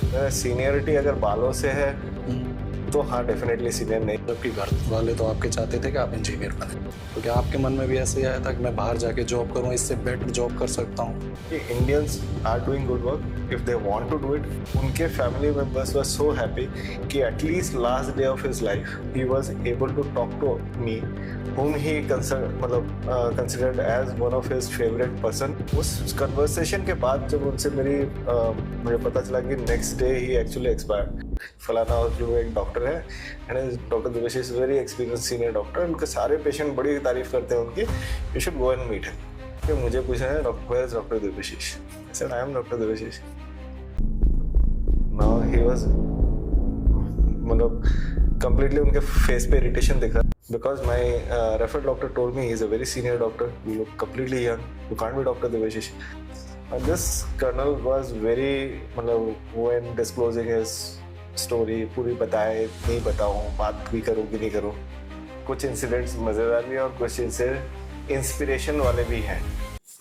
Seniority अगर बालों से है तो हाँ डेफिनेटली सीनियर नहीं। जबकि घर वाले तो आपके चाहते थे कि आप इंजीनियर बने, तो क्या आपके मन में भी ऐसे ही आया था कि मैं बाहर जाके जॉब करूं, इससे बेटर जॉब कर सकता हूं? कि Indians are doing good work if they want to do it. उनके family members were so happy कि at least last day of his life he was able to talk to me whom he considered as one of his favorite person। उस conversation के बाद जब उनसे मुझे पता चला कि नेक्स्ट डे ही एक्चुअली एक्सपायर्ड। फलाना जो एक डॉक्टर है and doctor Debashish very experience senior doctor, उनके सारे पेशेंट बड़ी तारीफ करते हैं उनकी, you should go and meet him. फिर मुझे पूछा है doctor Debashish, I said I am doctor Debashish. Now he was completely उनके फेस पे इरिटेशन दिखा, because my referred doctor told me he's a very senior doctor, you look completely young, you can't be Dr. Devashish। And this colonel was very when disclosing his story पूरी बताए नहीं बताऊँ, बात भी करूँ कि नहीं करूँ। कुछ इंसिडेंट्स मज़ेदार भी हैं और कुछ इंसिडेंट इंस्पिरेशन वाले भी हैं।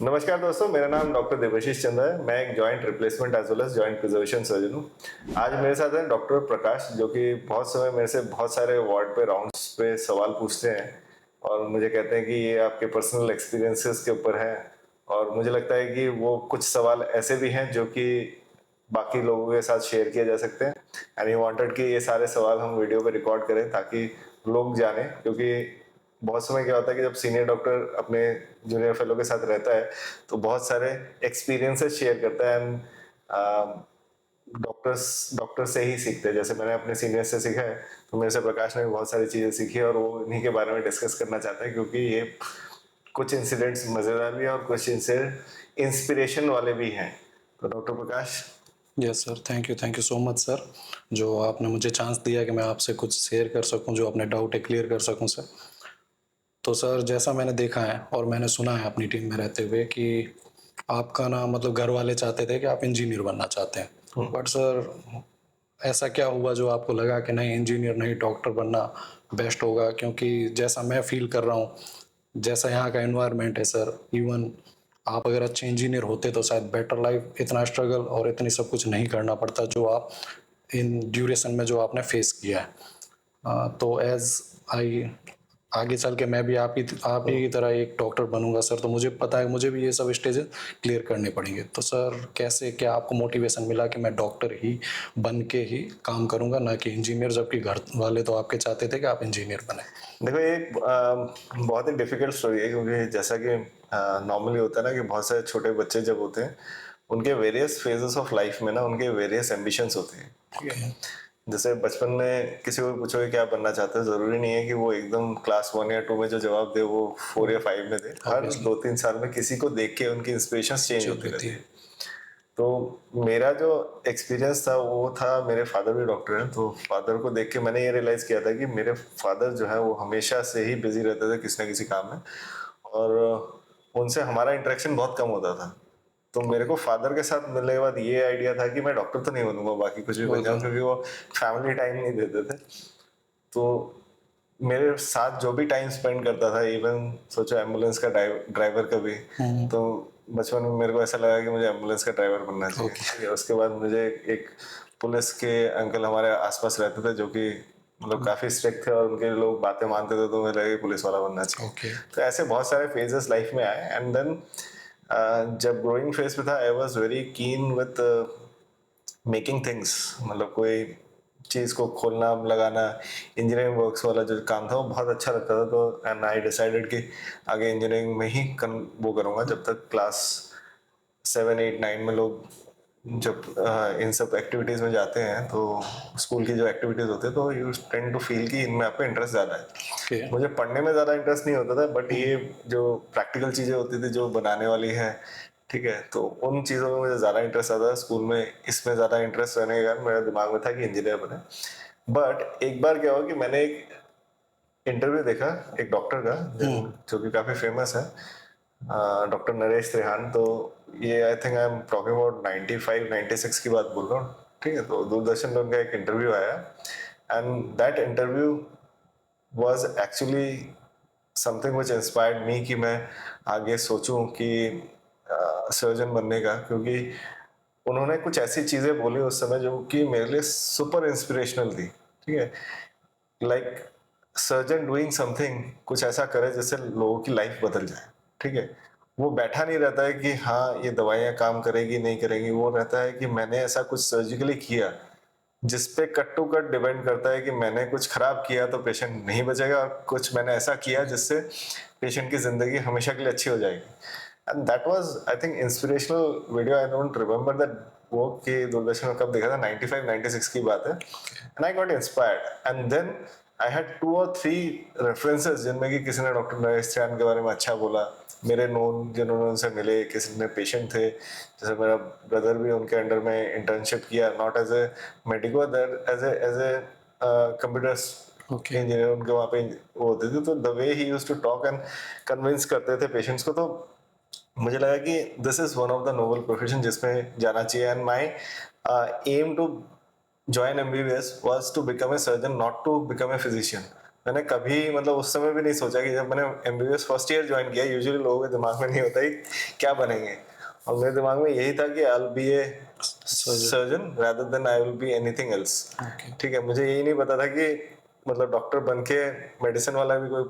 नमस्कार दोस्तों, मेरा नाम डॉक्टर देवाशीष चंद्र है। मैं एक joint replacement as well as joint preservation surgeon हूँ। आज मेरे साथ हैं डॉक्टर प्रकाश, जो कि बहुत समय मेरे से बहुत सारे वार्ड पे राउंड्स पे सवाल पूछते हैं और मुझे कहते हैं कि ये आपके पर्सनल एक्सपीरियंसेस के ऊपर है, और मुझे लगता है कि वो कुछ सवाल ऐसे भी हैं जो कि बाकी लोगों के साथ शेयर किए जा सकते हैं। एंड ही वांटेड कि ये सारे सवाल हम वीडियो पे रिकॉर्ड करें ताकि लोग जाने, क्योंकि बहुत समय क्या होता है कि जब सीनियर डॉक्टर अपने जूनियर फेलो के साथ रहता है तो बहुत सारे एक्सपीरियंसेस शेयर करता है एंड डॉक्टर से ही सीखते हैं। जैसे मैंने अपने सीनियर से सीखा है, तो मेरे से प्रकाश ने भी बहुत सारी चीज़ें सीखी और वो इन्हीं के बारे में डिस्कस करना चाहता है, क्योंकि ये कुछ इंसिडेंट्स मज़ेदार भी हैं और कुछ इंसिडेंट इंस्पिरेशन वाले भी हैं। तो doctor Prakash. Yes sir, thank you so much sir, जो आपने मुझे चांस दिया कि मैं आपसे कुछ शेयर कर सकूं, जो अपने डाउट है क्लियर कर सकूं सर। तो सर, जैसा मैंने देखा है और मैंने सुना है अपनी टीम में रहते हुए कि आपका ना घर वाले चाहते थे कि आप इंजीनियर बनना चाहते हैं, बट सर ऐसा क्या हुआ जो आपको लगा कि नहीं, इंजीनियर नहीं डॉक्टर बनना बेस्ट होगा? क्योंकि जैसा मैं फील कर रहा हूँ, जैसा यहाँ का एनवायरनमेंट है सर, इवन आप अगर अच्छे इंजीनियर होते तो शायद बेटर लाइफ, इतना स्ट्रगल और इतनी सब कुछ नहीं करना पड़ता जो आप इन ड्यूरेशन में जो आपने फेस किया है। तो एज आई आगे चल के मैं भी आप ही की तरह एक डॉक्टर बनूंगा सर, तो मुझे पता है मुझे भी ये सब स्टेजेस क्लियर करने पड़ेंगे। तो सर, कैसे क्या आपको मोटिवेशन मिला कि मैं डॉक्टर ही बन के ही काम करूंगा, ना कि इंजीनियर, जबकि घर वाले तो आपके चाहते थे कि आप इंजीनियर बने? देखो, ये एक बहुत ही डिफिकल्ट स्टोरी है, क्योंकि जैसा कि नॉर्मली होता है ना कि बहुत सारे छोटे बच्चे जब होते हैं उनके वेरियस फेजेस ऑफ लाइफ में ना उनके वेरियस एम्बिशंस होते हैं। ठीक है। जैसे बचपन में किसी को पूछोगे क्या बनना चाहते हैं, जरूरी नहीं है कि वो एकदम क्लास 1 या 2 में जो जवाब दे वो 4 या 5 में दे। हर 2-3 साल में किसी को देख के उनकी इंस्पिरेशन चेंज होती रहती है। तो मेरा जो एक्सपीरियंस था वो था, मेरे फादर भी डॉक्टर हैं, तो फादर को देख के मैंने ये रियलाइज किया था कि मेरे फादर जो है वो हमेशा से ही बिजी रहते थे किसी ना किसी काम में, और उनसे हमारा इंटरेक्शन बहुत कम होता था। तो मेरे को फादर के साथ मिलने के बाद ये आइडिया था कि मैं डॉक्टर तो नहीं बनूंगा, बाकी कुछ भी बन जाऊँ, क्योंकि वो फैमिली टाइम नहीं देते थे। तो मेरे साथ जो भी टाइम स्पेंड करता था, इवन सोचो एम्बुलेंस का ड्राइवर का भी, तो बचपन में मेरे को ऐसा लगा कि मुझे एम्बुलेंस का ड्राइवर बनना चाहिए। ठीक है। उसके बाद मुझे एक पुलिस के अंकल हमारे आसपास रहते थे जो कि काफी स्ट्रिक्ट थे और उनके लोग बातें मानते थे, तो मुझे लगा पुलिस वाला बनना चाहिए। तो ऐसे बहुत सारे फेजेस लाइफ में आए एंड देन जब ग्रोइंग फेज पे था I was very keen with making things, कोई चीज़ को खोलना लगाना, इंजीनियरिंग वर्क्स वाला जो काम था वो बहुत अच्छा लगता था। तो एंड आई डिसाइडेड कि आगे इंजीनियरिंग में ही वो करूँगा। जब तक क्लास 7, 8, 9 में लोग जब इन सब एक्टिविटीज़ में जाते हैं, तो स्कूल की जो एक्टिविटीज़ होती है, तो यू टेंड टू फील कि इनमें आपको इंटरेस्ट ज़्यादा है। मुझे पढ़ने में ज़्यादा इंटरेस्ट नहीं होता था, बट ये जो प्रैक्टिकल चीज़ें होती थी जो बनाने वाली है, ठीक है, तो उन चीज़ों में मुझे ज़्यादा इंटरेस्ट आता था। स्कूल में इसमें ज़्यादा इंटरेस्ट रहने के कारण मेरे दिमाग में था कि इंजीनियर बने। बट एक बार क्या हुआ कि मैंने एक इंटरव्यू देखा एक डॉक्टर का जो कि काफ़ी फेमस है, डॉक्टर नरेश त्रिहान। तो ये I think I am talking about 95-96 की बात बोल रहा हूँ। ठीक है। तो दूरदर्शन में उनका एक इंटरव्यू आया and that interview was actually something which inspired me कि मैं आगे सोचूं कि सर्जन बनने का, क्योंकि उन्होंने कुछ ऐसी चीजें बोली उस समय जो कि मेरे लिए सुपर इंस्पिरेशनल थी, ठीक है। लाइक सर्जन डूइंग समथिंग, कुछ ऐसा करे जिससे लोगों की लाइफ बदल जाए, ठीक है। वो बैठा नहीं रहता है कि हाँ ये दवाइयाँ काम करेगी नहीं करेगी, वो रहता है कि मैंने ऐसा कुछ सर्जिकली किया जिस पे कट टू कट डिपेंड करता है कि मैंने कुछ खराब किया तो पेशेंट नहीं बचेगा, और कुछ मैंने ऐसा किया जिससे पेशेंट की जिंदगी हमेशा के लिए अच्छी हो जाएगी। And that was I think inspirational video. I don't remember that वो कि दूरदर्शन में कब देखा था, 95 96 की बात है। And I got inspired and then I had 2 और 3 रेफरेंसेस जिनमें कि किसी ने डॉक्टर नरेश चैन के बारे में अच्छा बोला, मेरे नोन जिन्होंने उनसे मिले, किसी ने पेशेंट थे, जैसे मेरा ब्रदर भी उनके अंडर में इंटर्नशिप किया, not as a medico, as a computer okay. Engineer, उनके वहाँ पे वो होते थे। तो the way he used to talk and convince करते थे पेशेंट्स को, तो मुझे लगा कि this is one of the noble profession जिसमें जाना चाहिए। And my aim to join MBBS was to become a surgeon, not to become a physician. मैंने कभी मतलब उस समय भी नहीं सोचा कि जब मैंने एमबीबीएस फर्स्ट ईयर ज्वाइन किया, यूजुअली लोगों के दिमाग में नहीं होता ही क्या बनेंगे, और मेरे दिमाग में यही था कि I will be a surgeon rather than I will be anything else, okay. ठीक है। मुझे यही नहीं पता था कि मतलब डॉक्टर बन के मेडिसिन वाला भी कोई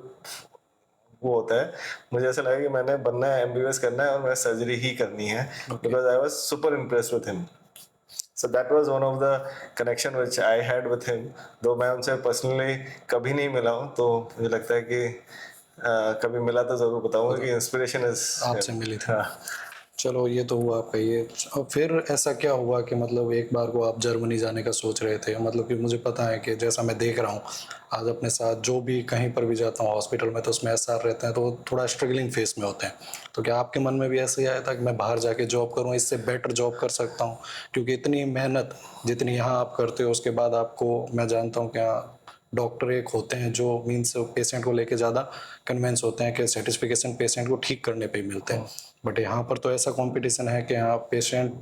वो होता है। मुझे ऐसा लगा कि मैंने बनना है, एमबीबीएस करना है और मैं सर्जरी ही करनी है, because I was super impressed with him. So that was one of the connection which I had with him. दो मैं उनसे पर्सनली कभी नहीं मिला हूँ, तो मुझे लगता है कि कभी मिला तो जरूर बताऊंगा कि इंस्पिरेशन इज आपसे मिली थी। चलो ये तो हुआ आपका ये। अब फिर ऐसा क्या हुआ कि मतलब एक बार को आप जर्मनी जाने का सोच रहे थे? मतलब कि मुझे पता है कि जैसा मैं देख रहा हूँ आज अपने साथ जो भी कहीं पर भी जाता हूँ हॉस्पिटल में, तो उसमें एसआर रहते हैं तो वो थोड़ा स्ट्रगलिंग फेस में होते हैं। तो क्या आपके मन में भी ऐसे ही आया था कि मैं बाहर जाके जॉब करूँ, इससे बेटर जॉब कर सकता हूँ? क्योंकि इतनी मेहनत जितनी यहाँ आप करते हो उसके बाद आपको मैं जानता हूँ क्या डॉक्टर एक होते हैं जो मीन्स पेशेंट को लेके ज़्यादा कन्विंस होते हैं कि सेटिस्फिकेशन पेशेंट को ठीक करने पे ही मिलते हैं। बट यहाँ पर तो ऐसा कंपटीशन है कि यहाँ पेशेंट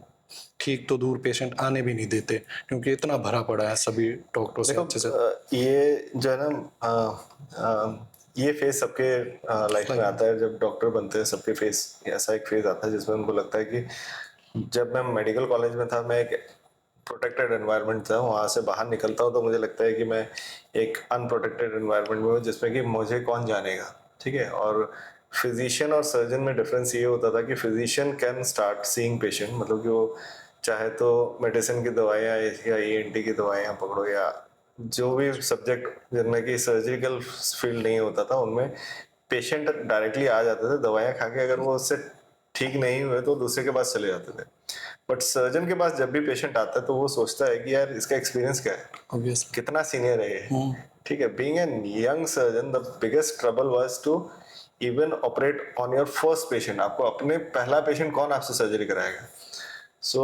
ठीक तो दूर पेशेंट आने भी नहीं देते, क्योंकि इतना भरा पड़ा है सभी डॉक्टरों से देखो अच्छे से। ये जो है ना ये फेज सबके लाइफ में आता है। जब डॉक्टर बनते हैं सबके फेज ऐसा एक फेज आता है जिसमें उनको लगता है कि जब मैं मेडिकल कॉलेज में था, मैं एक प्रोटेक्टेड एनवायरनमेंट था, वहाँ से बाहर निकलता हूँ तो मुझे लगता है कि मैं एक अनप्रोटेक्टेड एनवायरनमेंट में हूँ जिसमें कि मुझे कौन जानेगा, ठीक है। और फिजिशियन और सर्जन में डिफरेंस ये होता था कि physician can start seeing patient, मतलब कि वो चाहे तो मेडिसिन की दवाइयाँ या ईएनटी की दवाइयाँ पकड़ो, या जो भी सब्जेक्ट जिनमें कि सर्जिकल फील्ड नहीं होता था उनमें पेशेंट डायरेक्टली आ जाते थे दवाइयाँ खा के, अगर वो उससे ठीक नहीं हुए तो दूसरे के पास चले जाते थे। बट सर्जन के पास जब भी पेशेंट आता है तो वो सोचता है कि यार इसका एक्सपीरियंस क्या है, ऑब्वियसली। कितना सीनियर है ये, ठीक है। Being an young surgeon the biggest trouble was to even operate on your first patient. आपको अपने पहला पेशेंट कौन आपसे सर्जरी कराएगा? सो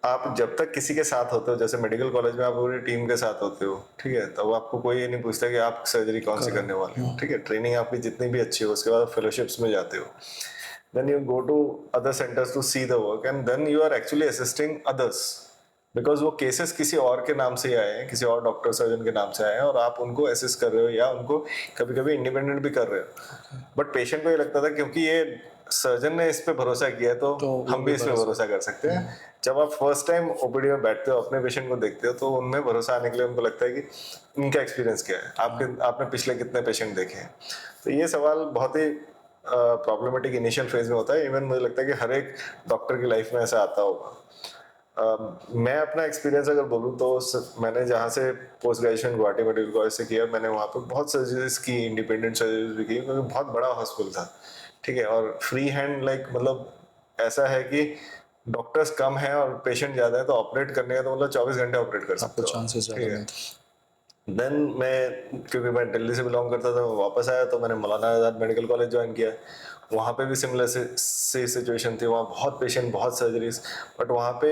आप जब तक किसी के साथ होते हो, जैसे मेडिकल कॉलेज में आप पूरी टीम के साथ होते हो, ठीक है, तब आपको कोई ये नहीं पूछता कि आप सर्जरी कौन सी करने वाले हो, ठीक है। ट्रेनिंग आपकी जितनी भी अच्छी हो, उसके बाद फेलोशिप्स में जाते हो, then you go to other centers to see the work and then you are actually assisting others, because वो केसेस किसी और के नाम से आए हैं, किसी और डॉक्टर सर्जन के नाम से आए हैं, और आप उनको असिस्ट कर रहे हो या उनको कभी कभी इंडिपेंडेंट भी कर रहे हो। बट पेशेंट को ये लगता था क्योंकि ये सर्जन ने इस पे भरोसा किया है तो हम भी इस पे भरोसा कर सकते हैं। जब आप फर्स्ट टाइम ओपीडी में बैठते हो, अपने पेशेंट को देखते हो, तो उनमें भरोसा आने के लिए उनको लगता है कि इनका एक्सपीरियंस क्या है, आपने पिछले कितने पेशेंट देखे हैं। तो ये सवाल बहुत ही प्रॉब्लमेटिक इनिशियल फेज में होता है। इवन मुझे लगता है कि हर एक डॉक्टर की लाइफ में ऐसा आता होगा। मैं अपना एक्सपीरियंस अगर बोलूँ तो मैंने जहाँ से post graduation Guwahati medical college से किया, मैंने वहाँ पे बहुत सर्जरीज की, इंडिपेंडेंट सर्जरीज भी की, क्योंकि बहुत बड़ा हॉस्पिटल था, ठीक है। और फ्री हैंड लाइक मतलब ऐसा है कि डॉक्टर्स कम है और पेशेंट ज्यादा है, तो ऑपरेट करने का तो मतलब 24 घंटे ऑपरेट कर सकते आपको हो, चांसेस ठीक ज़्यादा है। मिलते देन मैं, क्योंकि मैं दिल्ली से बिलोंग करता था, मैं वापस आया तो मैंने Maulana Azad medical college join किया। वहाँ पे भी सिमिलर से सिचुएशन थी, वहाँ बहुत पेशेंट, बहुत सर्जरीज। बट वहाँ पे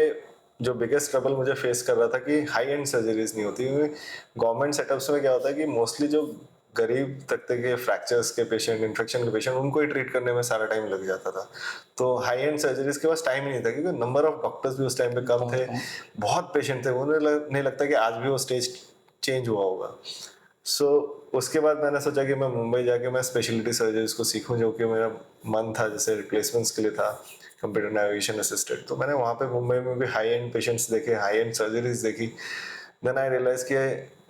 जो बिगेस्ट ट्रबल मुझे फेस कर रहा था कि हाई एंड सर्जरीज नहीं होती, क्योंकि गवर्नमेंट सेटअप्स में क्या होता है कि मोस्टली जो गरीब तबके के फ्रैक्चर्स के पेशेंट, इन्फेक्शन के पेशेंट, उनको ही ट्रीट करने में सारा टाइम लग जाता था। तो हाई एंड सर्जरीज के पास टाइम ही नहीं था, क्योंकि नंबर ऑफ डॉक्टर्स भी उस टाइम पे कम थे, बहुत पेशेंट थे। उन्हें नहीं लगता कि आज भी वो स्टेज चेंज हुआ होगा। सो उसके बाद मैंने सोचा कि मैं मुंबई जाके मैं स्पेशलिटी सर्जरीज को सीखूं, जो कि मेरा मन था, जैसे रिप्लेसमेंट्स के लिए था, कंप्यूटर नेविगेशन असिस्टेंट। तो मैंने वहाँ पे मुंबई में भी हाई एंड पेशेंट्स देखे, हाई एंड सर्जरीज देखी। देन आई रियलाइज कि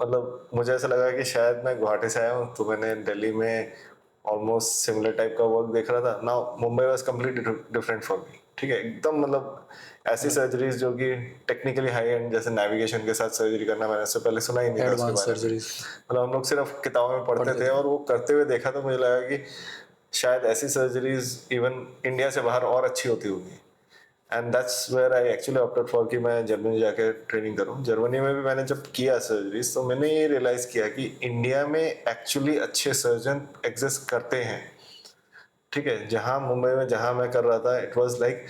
मतलब मुझे ऐसा लगा कि शायद मैं गुवाहाटी से आया हूँ, तो मैंने दिल्ली में ऑलमोस्ट सिमिलर टाइप का वर्क देख रहा था। Now Mumbai was completely different for me, ठीक है, एकदम मतलब ऐसी सर्जरीज जो कि टेक्निकली हाई एंड, जैसे नेविगेशन के साथ सर्जरी करना, मैंने इससे पहले सुना ही नहीं था उसके एडवांस बारे में। सर्जरीज मतलब हम लोग सिर्फ किताबों में पढ़ते पढ़ते थे, थे। और वो करते हुए देखा तो मुझे लगा कि शायद ऐसी सर्जरीज इवन इंडिया से बाहर और अच्छी होती होगी। And that's where I actually opted for कि मैं जर्मनी जाके ट्रेनिंग करूं। जर्मनी में भी मैंने जब किया सर्जरीज, तो मैंने ये रियलाइज किया कि इंडिया में एक्चुअली अच्छे सर्जन एग्जिस्ट करते हैं, ठीक है। जहाँ मुंबई में जहाँ मैं कर रहा था, इट वाज लाइक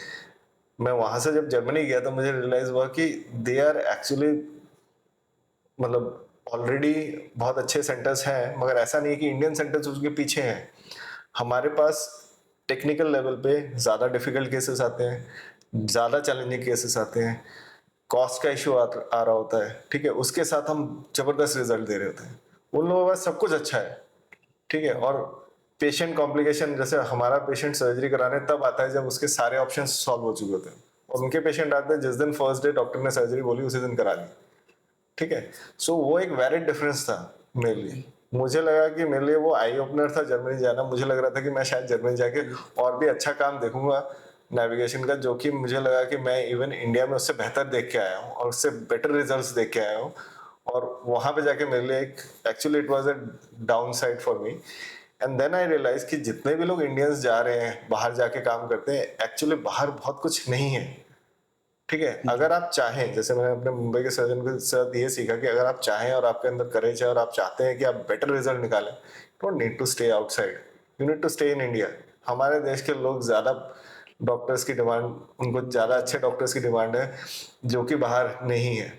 मैं वहां से जब जर्मनी गया तो मुझे रियलाइज हुआ कि दे आर एक्चुअली मतलब ऑलरेडी बहुत अच्छे सेंटर्स हैं, मगर ऐसा नहीं है कि इंडियन सेंटर्स उसके पीछे हैं। हमारे पास टेक्निकल लेवल पे ज़्यादा डिफिकल्ट केसेस आते हैं, ज़्यादा चैलेंजिंग केसेस आते हैं, कॉस्ट का इशू आ रहा होता है, ठीक है। उसके साथ हम जबरदस्त रिजल्ट दे रहे होते हैं। उन लोगों के पास सब कुछ अच्छा है, ठीक है। और पेशेंट कॉम्प्लिकेशन, जैसे हमारा पेशेंट सर्जरी कराने तब आता है जब उसके सारे ऑप्शन सॉल्व हो चुके होते हैं, और उनके पेशेंट आते हैं जिस दिन फर्स्ट डे डॉक्टर ने सर्जरी बोली उसी दिन करा ली, ठीक है। सो वो एक वैलिड डिफरेंस था मेरे लिए। मुझे लगा कि मेरे लिए वो आई ओपनर था जर्मनी जाना। मुझे लग रहा था कि मैं शायद जर्मनी जाके और भी अच्छा काम देखूंगा नेविगेशन का, जो कि मुझे लगा कि मैं इवन इंडिया में उससे बेहतर देख के आया हूँ और उससे बेटर रिजल्ट्स देख के आया हूँ। और वहां पे जाके मेरे लिए एक actually it was a down side for me. And then I realize कि जितने भी लोग इंडियंस जा रहे हैं बाहर जाके काम करते हैं, एक्चुअली बाहर बहुत कुछ नहीं है, ठीक है। अगर आप चाहें, जैसे मैंने अपने मुंबई के सर्जन के साथ ये सीखा कि अगर आप चाहें और आपके अंदर करेज है और आप चाहते हैं कि आप बेटर रिजल्ट निकालें, don't need to stay outside, you need to stay in India. हमारे देश के लोग ज्यादा डॉक्टर्स की डिमांड, उनको ज्यादा अच्छे डॉक्टर्स की डिमांड है, जो कि बाहर नहीं है।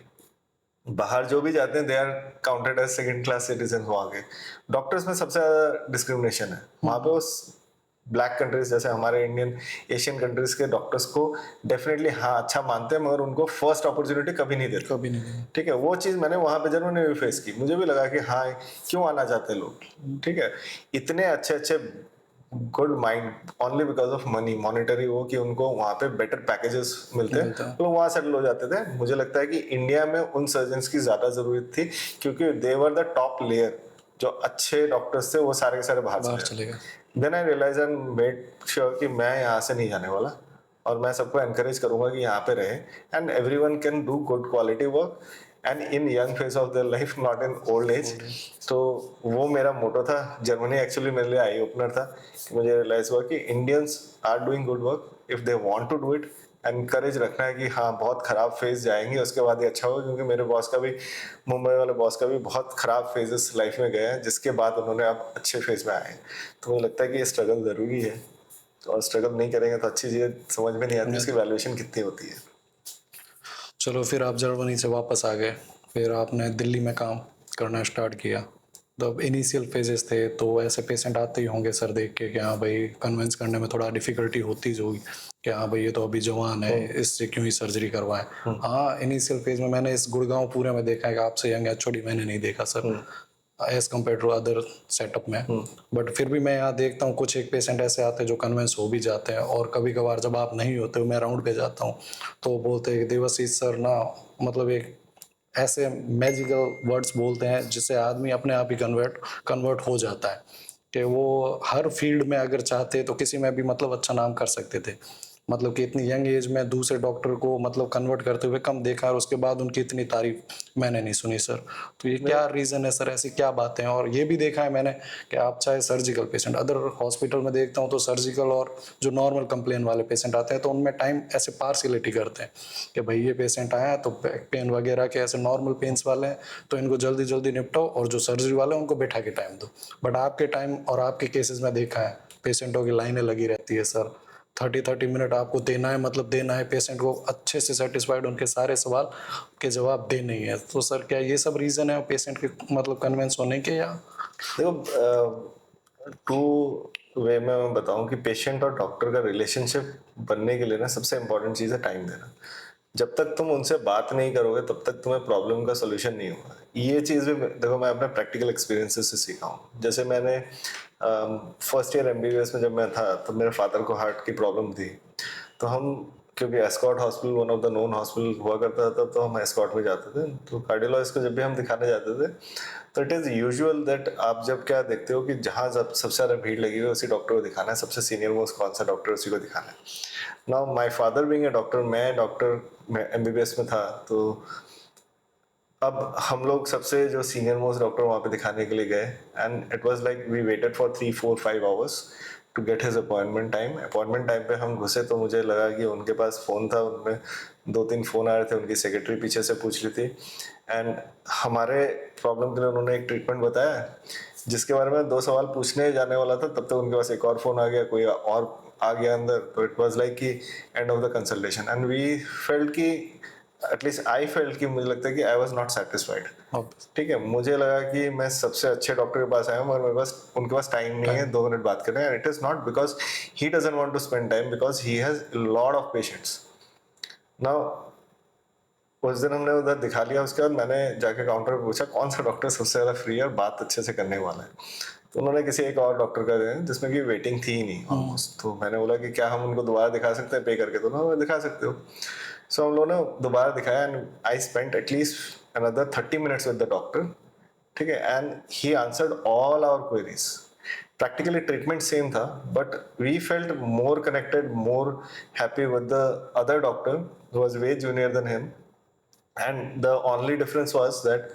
बाहर जो भी जाते हैं they are counted as second class citizen. वहाँ के डॉक्टर्स में सबसे ज्यादा डिस्क्रिमिनेशन है। वहाँ पे उस ब्लैक कंट्रीज जैसे हमारे इंडियन एशियन कंट्रीज के डॉक्टर्स को डेफिनेटली हाँ अच्छा मानते हैं, मगर उनको फर्स्ट अपॉर्चुनिटी कभी नहीं देते, कभी नहीं। ठीक है। वो चीज मैंने वहां पे जर्मनी में भी फेस की। मुझे भी लगा कि हाँ, क्यों आना चाहते हैं लोग, ठीक है। इतने अच्छे अच्छे good mind only because of money, monetary, वो कि उनको वहां पे बेटर पैकेजेस मिलते हैं, मिलता है। तो वहां सेटल हो जाते थे। मुझे लगता है कि इंडिया में उन सर्जन्स की ज्यादा जरूरत थी, क्योंकि दे वर द टॉप लेयर। जो अच्छे डॉक्टर्स थे वो सारे के सारे बाहर बाहर चले चलेगा। गए। Then I realize and made sure कि मैं यहाँ से नहीं जाने वाला, और मैं सबको एनकरेज करूंगा कि यहाँ पे रहे, and everyone can do good quality work and in young phase of their life, not in old age. तो वो मेरा मोटो था। जर्मनी एक्चुअली मेरे लिए आई ओपनर था, कि मुझे रियलाइज हुआ कि Indians are doing good work if they want to do it. Encourage रखना है कि हाँ, बहुत खराब फेज जाएंगे उसके बाद ही अच्छा होगा, क्योंकि मेरे बॉस का भी, मुंबई वाले बॉस का भी बहुत खराब फेजेस लाइफ में गए हैं, जिसके बाद उन्होंने अब अच्छे फेज में आए हैं। तो मुझे लगता है कि ये स्ट्रगल जरूरी है, और स्ट्रगल नहीं करेंगे तो अच्छी चीजें समझ में नहीं आती उसकी वैल्यूएशन कितनी होती है। चलो फिर आप जर्मनी से वापस आ गए, फिर आपने दिल्ली में काम करना स्टार्ट किया। तो इनिशियल फेजेस थे तो ऐसे पेशेंट आते ही होंगे सर देख के कि हाँ भाई कन्विंस करने में थोड़ा डिफिकल्टी होती होगी कि हाँ भाई ये तो अभी जवान है, इससे क्यों ही सर्जरी करवाएं। हाँ, इनिशियल फेज में मैंने इस गुड़गांव पूरे में देखा है कि आपसे यंग एचओडी मैंने नहीं देखा sir, as compare to other setup में। बट फिर भी मैं यहाँ देखता हूँ कुछ एक पेशेंट ऐसे आते हैं जो कन्विंस हो भी जाते हैं, और कभी कभार जब आप नहीं होते हो मैं राउंड पे जाता हूँ तो बोलते हैं कि देवाशीष सर ना, मतलब एक ऐसे मैजिकल वर्ड्स बोलते हैं जिससे आदमी अपने आप ही कन्वर्ट हो जाता है, कि वो हर फील्ड में अगर चाहते तो किसी में भी मतलब अच्छा नाम कर सकते थे। मतलब कि इतनी यंग एज में दूसरे डॉक्टर को मतलब कन्वर्ट करते हुए कम देखा, और उसके बाद उनकी इतनी तारीफ मैंने नहीं सुनी सर। तो ये क्या रीज़न है सर, ऐसी क्या बातें हैं? और ये भी देखा है मैंने कि आप चाहे सर्जिकल पेशेंट अदर हॉस्पिटल में देखता हूँ तो सर्जिकल और जो नॉर्मल कंप्लेन वाले पेशेंट आते हैं तो उनमें टाइम ऐसे पार्सिलिटी करते हैं कि भाई ये पेशेंट आया तो बैक पेन वगैरह के ऐसे नॉर्मल पेन्स वाले हैं तो इनको जल्दी जल्दी निपटाओ, और जो सर्जरी वाले हैं उनको बैठा के टाइम दो। बट आपके टाइम और आपके केसेस में देखा है पेशेंटों की लाइनें लगी रहती है सर, 30-30 मिनट आपको देना है, मतलब देना है पेशेंट को अच्छे से सेटिस्फाइड, उनके सारे सवाल के जवाब देने ही है। तो सर क्या ये सब रीज़न है पेशेंट के मतलब कन्विंस होने के, या देखो, टू वे में मैं बताऊं कि पेशेंट और डॉक्टर का रिलेशनशिप बनने के लिए ना सबसे इम्पोर्टेंट चीज़ है टाइम देना। जब तक तुम उनसे बात नहीं करोगे तब तक तुम्हें प्रॉब्लम का सोल्यूशन नहीं होगा। ये चीज़ भी देखो मैं अपने प्रैक्टिकल एक्सपीरियंसेस से सीखा हूँ। जैसे मैंने फर्स्ट ईयर एमबीबीएस में जब मैं था तब मेरे फादर को हार्ट की प्रॉब्लम थी। तो हम क्योंकि escort hospital one of the known hospital हुआ करता था तो हम एस्कॉर्ट में जाते थे। तो कार्डियोलॉजिस्ट को जब भी हम दिखाने जाते थे तो इट इज़ यूजुअल दैट आप जब क्या देखते हो कि जहाँ सबसे ज़्यादा भीड़ लगी हुई है उसी डॉक्टर को दिखाना है, सबसे सीनियर मोस्ट कौन सा डॉक्टर उसी को दिखाना है। Now my father being a doctor, मैं डॉक्टर मैं एमबीबीएस में था, तो अब हम लोग सबसे जो सीनियर मोस्ट डॉक्टर वहाँ पे दिखाने के लिए गए and it was like we waited for 3 4 5 hours to get his appointment time. Appointment time पे हम घुसे तो मुझे लगा कि उनके पास फ़ोन था, उनमें 2 3 फ़ोन आ रहे थे, उनकी सेक्रेटरी पीछे से पूछ रही थी एंड हमारे प्रॉब्लम के लिए उन्होंने एक ट्रीटमेंट बताया जिसके बारे में 2 सवाल पूछने जाने वाला था, तब तक उनके पास एक और फ़ोन आ गया, कोई और आ गया अंदर। तो इट वाज लाइक कि end of the consultation and we felt कि एटलीस्ट आई फेल्ट कि मुझे लगता है कि आई वाज नॉट सेटिस्फाइड। ठीक है, मुझे लगा कि मैं सबसे अच्छे डॉक्टर के पास आया हूँ और मेरे पास उनके पास टाइम नहीं है 2 मिनट बात करने। And it is not because he doesn't want to spend time, because he has lot of patients. Now उस दिन हमने उधर दिखा लिया, उसके बाद मैंने जाके काउंटर पे पूछा कौन सा डॉक्टर सबसे ज़्यादा फ्री है और बात अच्छे से करने वाला है। तो उन्होंने किसी एक और डॉक्टर का दिया जिसमें कि वेटिंग थी ही नहीं ऑलमोस्ट। तो मैंने बोला कि क्या हम उनको दोबारा दिखा सकते हैं पे करके? तो उन्होंने दिखा सकते हो। सो हम लोगों ने दोबारा दिखाया and I spent at least another 30 minutes with the doctor. ठीक है, and he answered all our queries. Practically treatment same था but we felt more connected, more happy with the other doctor who was way junior than him. And the only difference was that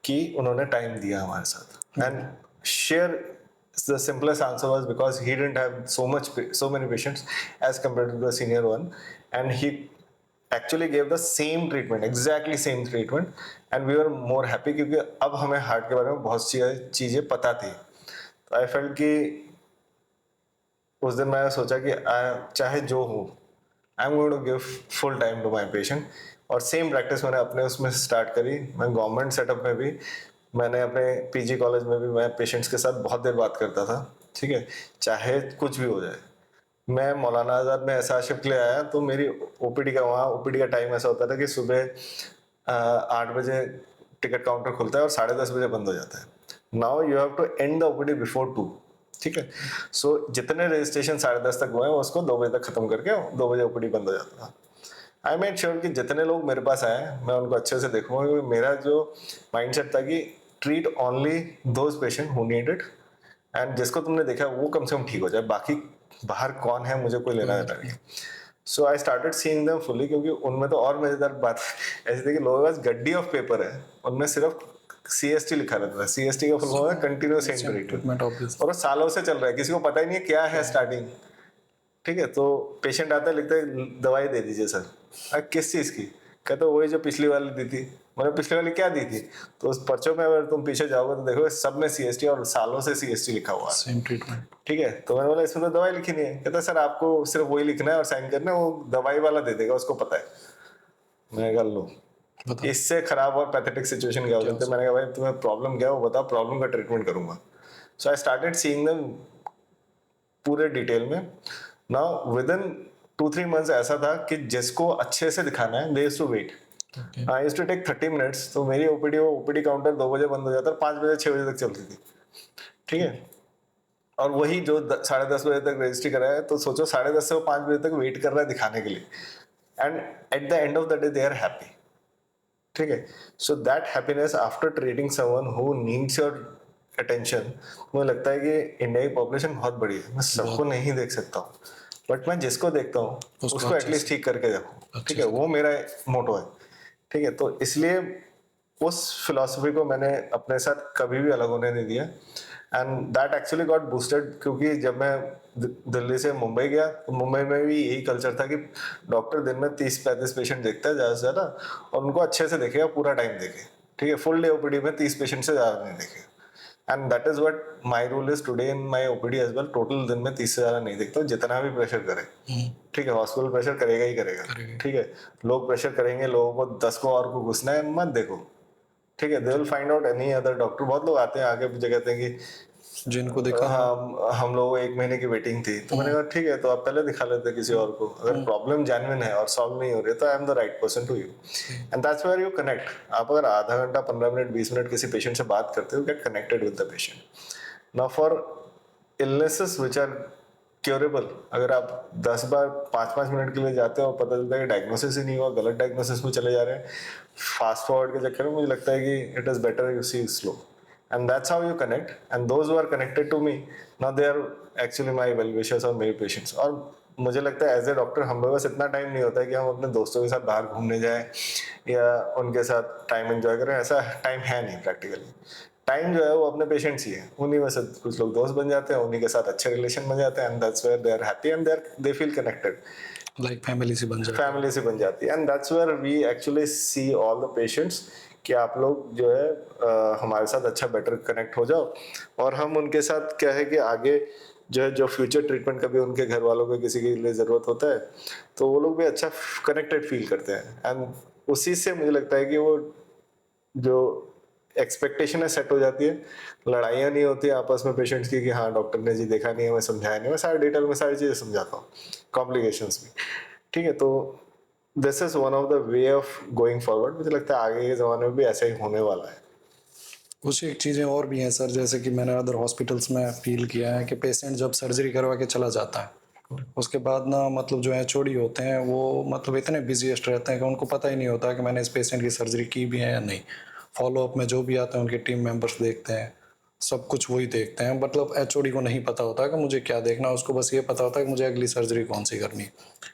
कि उन्होंने time दिया हमारे साथ and share. The simplest answer was because he didn't have so many patients as compared to the senior one, and he actually gave the same treatment, exactly same treatment, and we were more happy क्योंकि अब हमें heart के बारे में बहुत सी चीज़ें पता थी। तो आई फेल्ट कि उस दिन मैंने सोचा कि चाहे जो हो I am going to give full time to my patient. और सेम प्रैक्टिस मैंने अपने उसमें स्टार्ट करी। मैं गवर्नमेंट सेटअप में भी, मैंने अपने पीजी कॉलेज में भी मैं पेशेंट्स के साथ बहुत देर बात करता था। ठीक है, चाहे कुछ भी हो जाए। मैं मौलाना आज़ाद में ऐसा शिफ्ट के लिए आया तो मेरी ओपीडी का, वहाँ ओपीडी का टाइम ऐसा होता था कि सुबह 8 बजे टिकट काउंटर खुलता है और 10:30 बजे बंद हो जाता है। Now you have to end the OPD before 2। ठीक है, सो जितने रजिस्ट्रेशन 10:30 तक हुए उसको 2 बजे तक खत्म करके 2 बजे ओपीडी बंद हो जाता था। आई मेड श्योर कि जितने लोग मेरे पास आए मैं उनको अच्छे से देखूंगा, क्योंकि मेरा जो माइंडसेट था कि treat only those patient who need it, and जिसको तुमने देखा वो कम से कम ठीक हो जाए, बाकी बाहर कौन है मुझे कोई लेना देना नहीं। So I started seeing them fully, क्योंकि उनमें तो और मजेदार बात ऐसी थी कि लोगों के पास गड्डी ऑफ पेपर है, उनमें सिर्फ सीएसटी लिखा रहता है। सीएसटी का फुल फॉर्म है कंटिन्यूअस ट्रीटमेंट, और वो सालों से चल रहा है, किसी को पता ही नहीं है क्या है स्टार्टिंग। ठीक है, तो पेशेंट आता है, लिखता है दवाई दे दीजिए सर। किस चीज़ की? कहते वही जो पिछली वाली दी थी। मैंने पिछली वाली क्या दी थी? तो उस पर्चों में अगर तुम पीछे जाओगे तो देखो सब में सीएसटी और सालों से सीएसटी लिखा हुआ है, सेम ट्रीटमेंट। ठीक है, तो मैंने बोला इसमें तो दवाई लिखी नहीं है। कहता सर आपको सिर्फ वही लिखना है और साइन करना है, वो दवाई वाला दे देगा, उसको पता है। मैं कह लो इससे खराब और पैथेटिक सिचुएशन क्या हो सकता है। मैंने कहा भाई तुम्हें प्रॉब्लम क्या है वो बताओ, प्रॉब्लम का ट्रीटमेंट करूंगा। So I started seeing them पूरे डिटेल में। नाउ विद इन 2 3 मंथ्स ऐसा था कि जिसको अच्छे से दिखाना है they used to wait. I used to take 30 minutes. तो मेरी ओपीडी काउंटर 2 बजे बंद हो जाता, 5 बजे 6 बजे तक चलती थी। ठीक है, और वही जो 10:30 बजे तक रजिस्ट्री कराया, तो सोचो 10:30 से वो 5 बजे तक वेट कर रहा है दिखाने के लिए, and at the end of the day they are happy. ठीक है, so that happiness after treating someone who needs your attention, मुझे लगता है कि इंडिया की पॉपुलेशन बहुत बड़ी है, मैं सबको नहीं देख सकता हूँ, बट मैं जिसको देखता हूँ उसको एटलीस्ट ठीक करके देखूँ। ठीक है, वो मेरा मोटो है। ठीक है, तो इसलिए उस फिलॉसफी को मैंने अपने साथ कभी भी अलग होने नहीं दिया, and that actually got boosted. क्योंकि जब मैं दिल्ली से मुंबई गया तो मुंबई में भी यही कल्चर था कि डॉक्टर दिन में 30 35 पेशेंट देखता है ज़्यादा से ज़्यादा, और उनको अच्छे से देखेगा, पूरा टाइम देखे। ठीक है, फुल डे ओपीडी में 30 पेशेंट से ज़्यादा नहीं देखे, and that is what my rule is today in my OPD as well. Total दिन में 30 से ज़्यादा नहीं देखता, जितना भी प्रेशर करे। ठीक है, हॉस्पिटल प्रेशर करेगा ही करेगा। ठीक है, लोग प्रेशर करेंगे, लोगों को 10 को और को घुसना है, मत देखो। ठीक है, they will find out any other doctor. बहुत लोग आते हैं आगे मुझे कहते हैं कि जिनको दिखा। हाँ, हम लोग 1 महीने की वेटिंग थी, तो मैंने कहा ठीक है, तो आप पहले दिखा लेते किसी और को, अगर प्रॉब्लम जेन्युइन है और सॉल्व नहीं हो रही है तो I am the right person to you, and that's where you connect. आप अगर आधा घंटा, 15 मिनट, 20 मिनट किसी पेशेंट से बात करते हो, get connected with the patient. Now for illnesses which are curable, अगर आप 10 बार 5-5 मिनट के लिए जाते हो और पता चलता है कि डायग्नोसिस ही नहीं हुआ, गलत डायग्नोसिस में चले जा रहे हैं, फास्ट फॉरवर्ड के चक्कर में मुझे लगता है कि it is better you see slow, and that's how you connect, and those who are connected to me now they are actually my well wishers और मेरे patients। और मुझे लगता है एज ए डॉक्टर हम लोगों के पास इतना टाइम नहीं होता है कि हम अपने दोस्तों के साथ बाहर घूमने जाएं या उनके साथ टाइम एंजॉय करें, ऐसा टाइम है नहीं प्रैक्टिकली। टाइम जो है वो अपने पेशेंट्स ही है, उन्हीं में से कुछ लोग दोस्त बन जाते हैं, उन्हीं के साथ अच्छे रिलेशन बन जाते हैं, and that's where they are happy and they feel connected, like family से बन जाए। फैमिली से बन जाती है, and that's where we actually see all the patients कि आप लोग जो है हमारे साथ अच्छा बेटर कनेक्ट हो जाओ, और हम उनके साथ क्या है कि आगे जो है जो फ्यूचर ट्रीटमेंट कभी उनके घर वालों को किसी के लिए ज़रूरत होता है तो वो लोग भी अच्छा कनेक्टेड फील करते हैं, एंड उसी से मुझे लगता है कि वो जो एक्सपेक्टेशन है सेट हो जाती है, लड़ाइयाँ नहीं होती आपस में पेशेंट्स की कि हाँ डॉक्टर ने जी देखा नहीं है, मैं समझाया नहीं, मैं सारे डिटेल में सारी चीज़ें समझाता हूँ, कॉम्प्लिकेशंस भी, ठीक है। तो this is one of the way of going forward, मुझे लगता है आगे के ज़माने में भी ऐसा ही होने वाला है। कुछ एक चीज़ें और भी हैं सर, जैसे कि मैंने अदर हॉस्पिटल्स में फील किया है कि पेशेंट जब सर्जरी करवा के चला जाता है उसके बाद ना मतलब जो एचओडी होते हैं वो मतलब इतने बिजीएस्ट रहते हैं कि उनको पता ही नहीं होता कि मैंने इस पेशेंट की सर्जरी की भी है या नहीं। फॉलोअप में जो भी आते हैं उनके टीम मेंबर्स देखते हैं, सब कुछ वही देखते हैं, मतलब एचओडी को नहीं पता होता कि मुझे क्या देखना है, उसको बस ये पता होता है कि मुझे अगली सर्जरी कौन सी करनी है।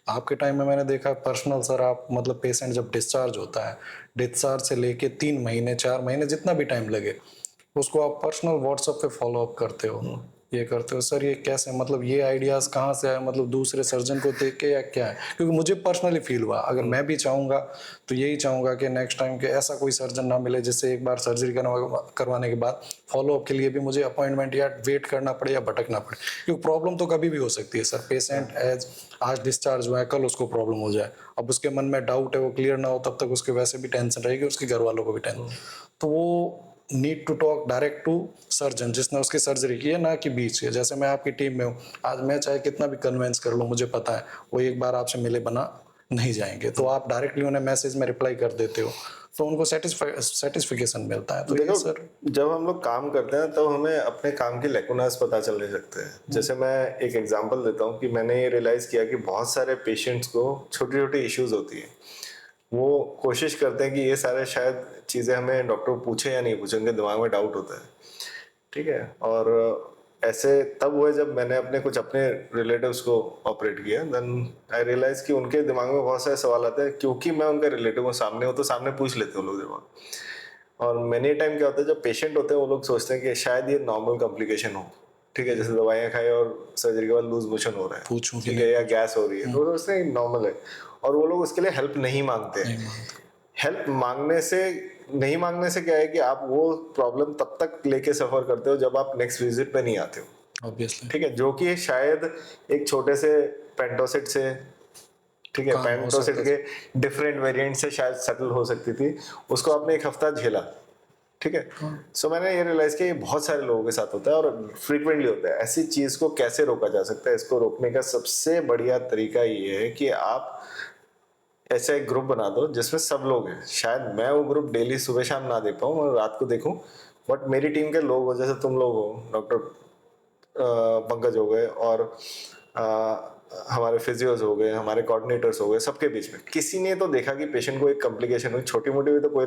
आपके टाइम में मैंने देखा पर्सनल सर, आप मतलब पेशेंट जब डिस्चार्ज होता है, डिस्चार्ज से लेके 3 महीने 4 महीने जितना भी टाइम लगे उसको आप पर्सनल व्हाट्सएप पे फॉलो अप करते हो, ये करते हो। सर ये कैसे, मतलब ये आइडियाज़ कहाँ से आए, मतलब दूसरे सर्जन को देख के या क्या है? क्योंकि मुझे पर्सनली फील हुआ, अगर मैं भी चाहूँगा तो यही चाहूँगा कि नेक्स्ट टाइम के ऐसा कोई सर्जन ना मिले जिससे एक बार सर्जरी करवाने के बाद फॉलो अप के लिए भी मुझे अपॉइंटमेंट या वेट करना पड़े या भटकना पड़े, क्योंकि प्रॉब्लम तो कभी भी हो सकती है सर। पेशेंट एज आज डिस्चार्ज हुआ है, कल उसको प्रॉब्लम हो जाए, अब उसके मन में डाउट है वो क्लियर ना हो, तब तक उसके वैसे भी टेंशन रहेगी, उसके घर वालों को भी टेंशन। तो वो need to talk direct to surgeon जिसने उसकी सर्जरी की है, ना कि बीच के। जैसे मैं आपकी टीम में हूँ, आज मैं चाहे कितना भी कन्वेंस कर लूँ, मुझे पता है वो एक बार आपसे मिले बना नहीं जाएंगे, तो आप डायरेक्टली उन्हें मैसेज में रिप्लाई कर देते हो तो उनको सेटिस्फिकेशन मिलता है। तो ये देखो सर जब हम लोग काम करते हैं तब हमें अपने काम की लेकुनास पता चलने लगते हैं। जैसे मैं एक एग्जांपल देता हूँ कि मैंने ये रियलाइज़ किया कि बहुत सारे पेशेंट्स को छोटी छोटी इश्यूज होती है, वो कोशिश करते हैं कि ये सारे शायद चीज़ें हमें डॉक्टर पूछे या नहीं पूछे, उनके दिमाग में डाउट होता है, ठीक है। और ऐसे तब हुए जब मैंने अपने रिलेटिव्स को ऑपरेट किया, देन आई रियलाइज कि उनके दिमाग में बहुत सारे सवाल आते हैं, क्योंकि मैं उनके रिलेटिव को सामने हो तो सामने पूछ लेते हैं वो लोग दिमाग। और मैनी टाइम क्या होता है, जब पेशेंट होते हैं वो लोग सोचते हैं कि शायद ये नॉर्मल कॉम्प्लिकेशन हो, ठीक है, जैसे दवाइयाँ खाई और सर्जरी के बाद लूज मोशन हो रहा है, पूछूं कि ठीक नहीं है, या गैस हो रही है, तो वो सोचते हैं नॉर्मल है, और वो लोग उसके लिए हेल्प नहीं मांगते हैं। नहीं मानते। हेल्प नहीं मांगने से क्या है कि आप वो प्रॉब्लम तब तक लेके सफर करते हो जब आप नेक्स्ट विजिट पे नहीं आते हो, ऑब्वियसली ठीक है, जो कि शायद एक छोटे से पेंटोसिट से, ठीक है, काम हो पेंटोसिट सकता के है। डिफरेंट वेरिएंट से शायद सेटल हो सकती थी, उसको आपने एक हफ्ता झेला, ठीक है। सो मैंने ये रियलाइज किया ये बहुत सारे लोगों के साथ होता है और फ्रीक्वेंटली होता है। ऐसी चीज को कैसे रोका जा सकता है, इसको रोकने का सबसे बढ़िया तरीका ये है कि आप ऐसा एक ग्रुप बना दो जिसमें सब लोग हैं। शायद मैं वो ग्रुप डेली सुबह शाम ना दे पाऊँ और रात को देखूं, बट मेरी टीम के लोग हो, जैसे तुम लोग हो, डॉक्टर पंकज हो गए, और हमारे फिजियोज हो गए, हमारे कोऑर्डिनेटर्स हो गए, सबके बीच में किसी ने तो देखा कि पेशेंट को एक कॉम्प्लिकेशन हुई, छोटी मोटी हुई तो कोई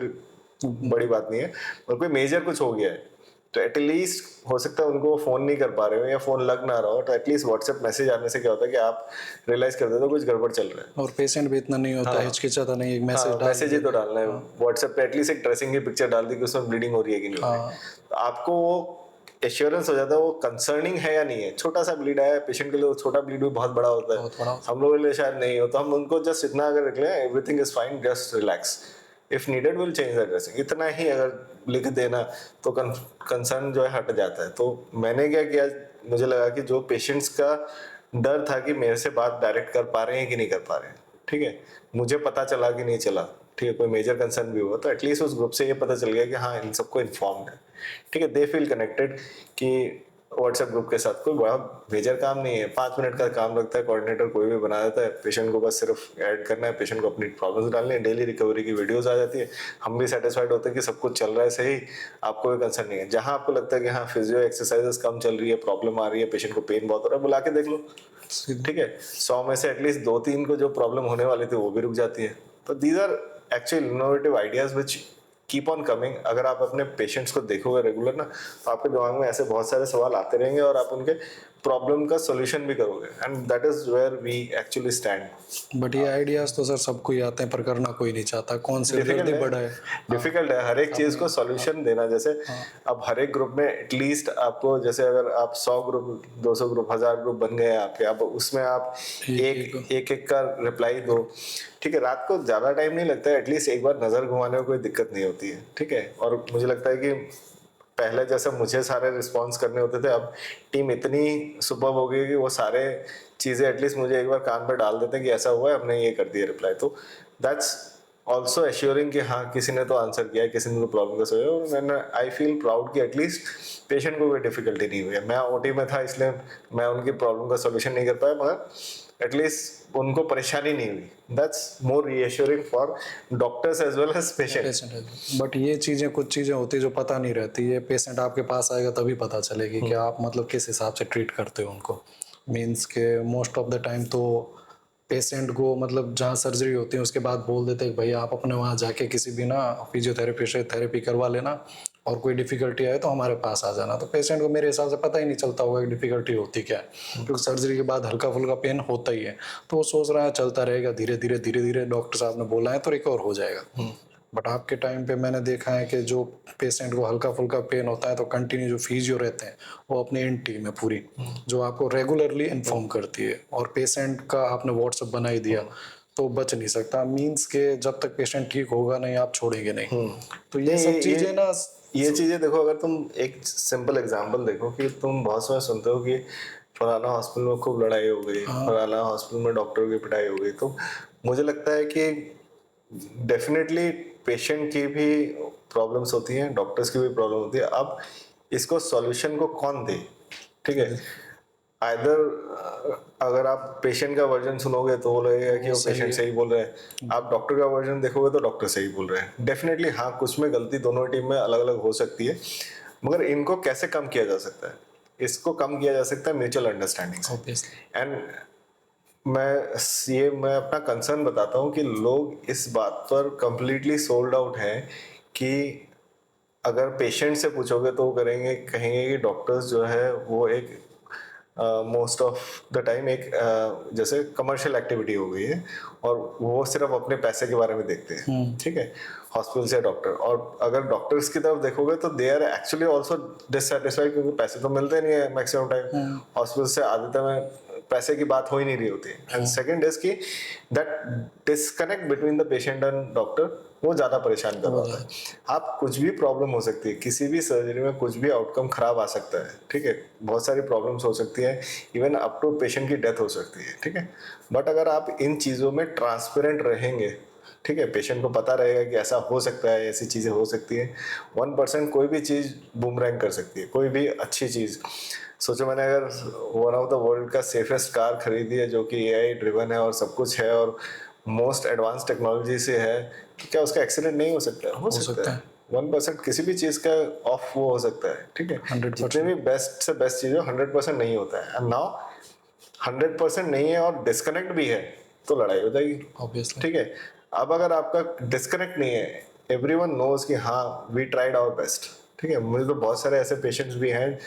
बड़ी बात नहीं है, और कोई मेजर कुछ हो गया है, तो एटलीस्ट हो सकता है उनको फोन नहीं कर पा रहे हो या फोन लग ना रहा हो, तो एटलीस्ट व्हाट्सएप मैसेज आने से क्या होता है कि आप रियलाइज कर देते हो कुछ गड़बड़ चल रहा है। और पेशेंट भी इतना नहीं होता, हिचकिचाता नहीं, एक मैसेज हाँ, डाल मैसेज ही तो दिया। डालना है व्हाट्सएप पे, एटलीस्ट एक ड्रेसिंग की पिक्चर डाल दी कि उसमें ब्लीडिंग हो रही है कि नहीं हो रही है, तो आपको वो एश्योरेंस हो जाता है वो कंसर्निंग है या नहीं है। छोटा सा ब्लीड आया पेशेंट के लिए, वो छोटा ब्लीड भी बहुत बड़ा होता है, बहुत बड़ा। हम लोगों के लिए शायद नहीं हो, तो हम उनको जस्ट इतना अगर रख लें everything is fine, just relax, if needed will change the dressing, इतना ही अगर लिख देना तो कंसर्न जो है हट जाता है। तो मैंने क्या किया, मुझे लगा कि जो पेशेंट्स का डर था कि मेरे से बात डायरेक्ट कर पा रहे हैं कि नहीं कर पा रहे हैं, ठीक है, मुझे पता चला कि नहीं चला, ठीक है, कोई मेजर कंसर्न भी हुआ तो एटलीस्ट उस ग्रुप से ये पता चल गया कि हाँ इन सबको इन्फॉर्म्ड है, ठीक है, दे फील कनेक्टेड कि व्हाट्सएप ग्रुप के साथ, कोई बड़ा मेजर काम नहीं है, 5 मिनट का काम लगता है, कोऑर्डिनेटर कोई भी बना देता है, पेशेंट को बस सिर्फ ऐड करना है, पेशेंट को अपनी प्रॉब्लम्स डालनी है, डेली रिकवरी की वीडियोस आ जाती है, हम भी सेटिस्फाइड होते हैं कि सब कुछ चल रहा है सही, आपको कोई कंसर्न नहीं है। जहां आपको लगता है कि हाँ फिजियो एक्सरसाइजेस कम चल रही है, प्रॉब्लम आ रही है, पेशेंट को पेन बहुत हो रहा है, बुला के देख लो, ठीक है। 100 में से एटलीस्ट 2-3 को जो प्रॉब्लम होने वाली थी वो भी रुक जाती है। तो these are actually innovative ideas which keep on coming. अगर आप अपने पेशेंट्स को देखोगे रेगुलर ना, तो आपके दिमाग में ऐसे बहुत सारे सवाल आते रहेंगे और आप उनके प्रॉब्लम का सॉल्यूशन भी करोगे, and that is where we actually stand. But ये आइडियाज तो सर सबको ही आते हैं पर करना कोई नहीं चाहता, कौन से डिफिकल्ट दर्द है, बड़ा है। डिफिकल्ट है हर एक चीज को सॉल्यूशन देना। जैसे अब हर एक ग्रुप में एटलीस्ट आपको, जैसे अगर आप 100 ग्रुप, 200 ग्रुप, 1000 ग्रुप बन गए आपके, अब उसमें आप एक का रिप्लाई दो, ठीक है। रात को ज्यादा टाइम नहीं लगता है, एटलीस्ट एक बार नजर घुमाने में कोई दिक्कत नहीं होती है, ठीक है। और मुझे लगता है कि पहले जैसे मुझे सारे रिस्पॉन्स करने होते थे, अब टीम इतनी सुपर हो गई कि वो सारे चीजें एटलीस्ट मुझे एक बार कान पर डाल देते हैं कि ऐसा हुआ है, हमने ये कर दिया रिप्लाई। तो दैट्स ऑल्सो एश्योरिंग कि हाँ किसी ने तो आंसर किया है, किसी ने तो प्रॉब्लम का सोचा। मैंने आई फील प्राउड कि एटलीस्ट पेशेंट को कोई डिफिकल्टी नहीं हुई है। मैं ओटी में था इसलिए मैं उनकी प्रॉब्लम का सोल्यूशन नहीं कर पाया, मगर एटलीस्ट उनको परेशानी नहीं हुई। That's more reassuring for doctors as well as patient. But ये चीजें, कुछ चीजें होती है जो पता नहीं रहती, ये पेशेंट आपके पास आएगा तभी पता चलेगी कि आप मतलब किस हिसाब से ट्रीट करते हो उनको। मीन्स के मोस्ट ऑफ द टाइम तो पेशेंट को मतलब जहाँ सर्जरी होती है उसके बाद बोल देते हैं कि भाई आप अपने वहाँ जाके किसी भी ना फिजियोथेरेपी से थेरेपी करवा लेना, और कोई डिफिकल्टी आए तो हमारे पास आ जाना। तो पेशेंट को मेरे हिसाब से पता ही नहीं चलता होगा कि डिफिकल्टी होती क्या है, क्योंकि सर्जरी के बाद हल्का फुल्का पेन होता ही है, तो वो सोच रहा है चलता रहेगा, धीरे धीरे डॉक्टर साहब ने बोला है तो रिकवर हो जाएगा। बट आपके टाइम पे मैंने देखा है कि जो पेशेंट को हल्का फुल्का पेन होता है तो कंटिन्यू जो फिजियो रहते हैं वो अपनी इन टीम है पूरी, जो आपको रेगुलरली इन्फॉर्म करती है, और पेशेंट का आपने व्हाट्सएप बना ही दिया तो बच नहीं सकता। मीन्स के जब तक पेशेंट ठीक होगा नहीं आप छोड़ेंगे नहीं। तो ये सब चीजें ना, ये चीजें देखो, अगर तुम एक सिंपल एग्जांपल देखो कि तुम बहुत समय सुनते हो कि फलाना हॉस्पिटल में खूब लड़ाई हो गई, फलाना हॉस्पिटल में डॉक्टर की पिटाई हो गई, तो मुझे लगता है कि डेफिनेटली पेशेंट की भी प्रॉब्लम्स होती हैं, डॉक्टर्स की भी प्रॉब्लम होती है। अब इसको सॉल्यूशन को कौन दे, ठीक है। आइदर अगर आप पेशेंट का वर्जन सुनोगे तो वो लगेगा कि वो पेशेंट सही बोल रहा है, आप डॉक्टर का वर्जन देखोगे तो डॉक्टर सही बोल रहे हैं। डेफिनेटली हाँ, कुछ में गलती दोनों टीम में अलग अलग हो सकती है, मगर इनको कैसे कम किया जा सकता है? इसको कम किया जा सकता है म्यूचुअल अंडरस्टैंडिंग से। एंड मैं अपना कंसर्न बताता हूँ कि लोग इस बात पर कंप्लीटली सोल्ड आउट हैं कि अगर पेशेंट से पूछोगे तो वो कहेंगे कि डॉक्टर्स जो है वो एक मोस्ट ऑफ द टाइम एक जैसे कमर्शियल एक्टिविटी हो गई है, और वो सिर्फ अपने पैसे के बारे में देखते हैं, ठीक है, हॉस्पिटल से डॉक्टर। और अगर डॉक्टर्स की तरफ देखोगे तो they are actually also dissatisfied, क्योंकि पैसे तो मिलते नहीं है मैक्सिमम टाइम हॉस्पिटल से, आधे में पैसे की बात हो ही नहीं रही होती है। एंड सेकंड इज कि that disconnect between the patient and doctor वो ज्यादा परेशान कर रहा है। आप कुछ भी प्रॉब्लम हो सकती है, किसी भी सर्जरी में कुछ भी आउटकम खराब आ सकता है, ठीक है, बहुत सारी प्रॉब्लम्स हो सकती है, इवन अप टू पेशेंट की डेथ हो सकती है, ठीक है। बट अगर आप इन चीजों में ट्रांसपेरेंट रहेंगे, ठीक है, पेशेंट को पता रहेगा कि ऐसा हो सकता है, ऐसी चीजें हो सकती है। 1% कोई भी चीज बूमरैंग कर सकती है, कोई भी अच्छी चीज। सोचो मैंने अगर वन ऑफ द वर्ल्ड का सेफेस्ट कार खरीदी है जो कि एआई ड्रिवन है और सब कुछ है और मोस्ट एडवांस टेक्नोलॉजी से है, तो क्या उसका एक्सीडेंट नहीं हो सकता है? हो सकता है। 1% किसी भी चीज का ऑफ वो हो सकता है, ठीक है। 100%। जितने भी बेस्ट से बेस्ट चीज हो 100% नहीं होता है। एंड नाउ 100% नहीं है और डिस्कनेक्ट भी है तो लड़ाई हो जाएगी, ऑब्वियसली। ठीक है। अब अगर आपका डिस्कनेक्ट नहीं है, एवरीवन नोज कि हाँ वी ट्राइड आवर बेस्ट, ठीक है। मुझे तो बहुत सारे ऐसे पेशेंट्स भी हैं,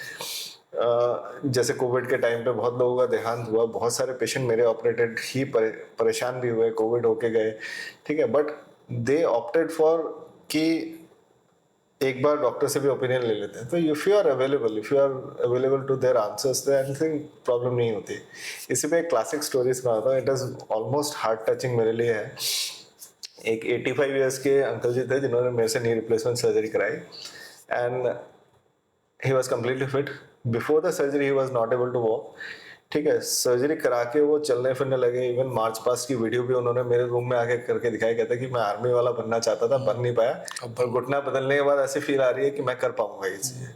जैसे कोविड के टाइम पे बहुत लोगों का देहांत हुआ, बहुत सारे पेशेंट मेरे ऑपरेटेड ही परेशान भी हुए, कोविड होके गए, ठीक है। बट दे ऑप्टेड फॉर कि एक बार डॉक्टर से भी ओपिनियन ले लेते हैं, तो if you are available to their answers, तो एनीथिंग प्रॉब्लम नहीं होती। इसी पे एक क्लासिक स्टोरी सुनाता हूँ, it is almost heart touching मेरे लिए है। एक 85 इयर्स के अंकल जी थे जिन्होंने मेरे से नी रिप्लेसमेंट सर्जरी कराई, and he was completely fit. Before the surgery he was not able to walk, ठीक है। सर्जरी करा के वो चलने फिरने लगे, इवन मार्च पास्ट की वीडियो भी उन्होंने मेरे रूम में आके करके दिखाया, कहता कि मैं आर्मी वाला बनना चाहता था, बन नहीं पाया, और घुटना बदलने के बाद ऐसी फील आ रही है कि मैं कर पाऊंगा ये चीजें।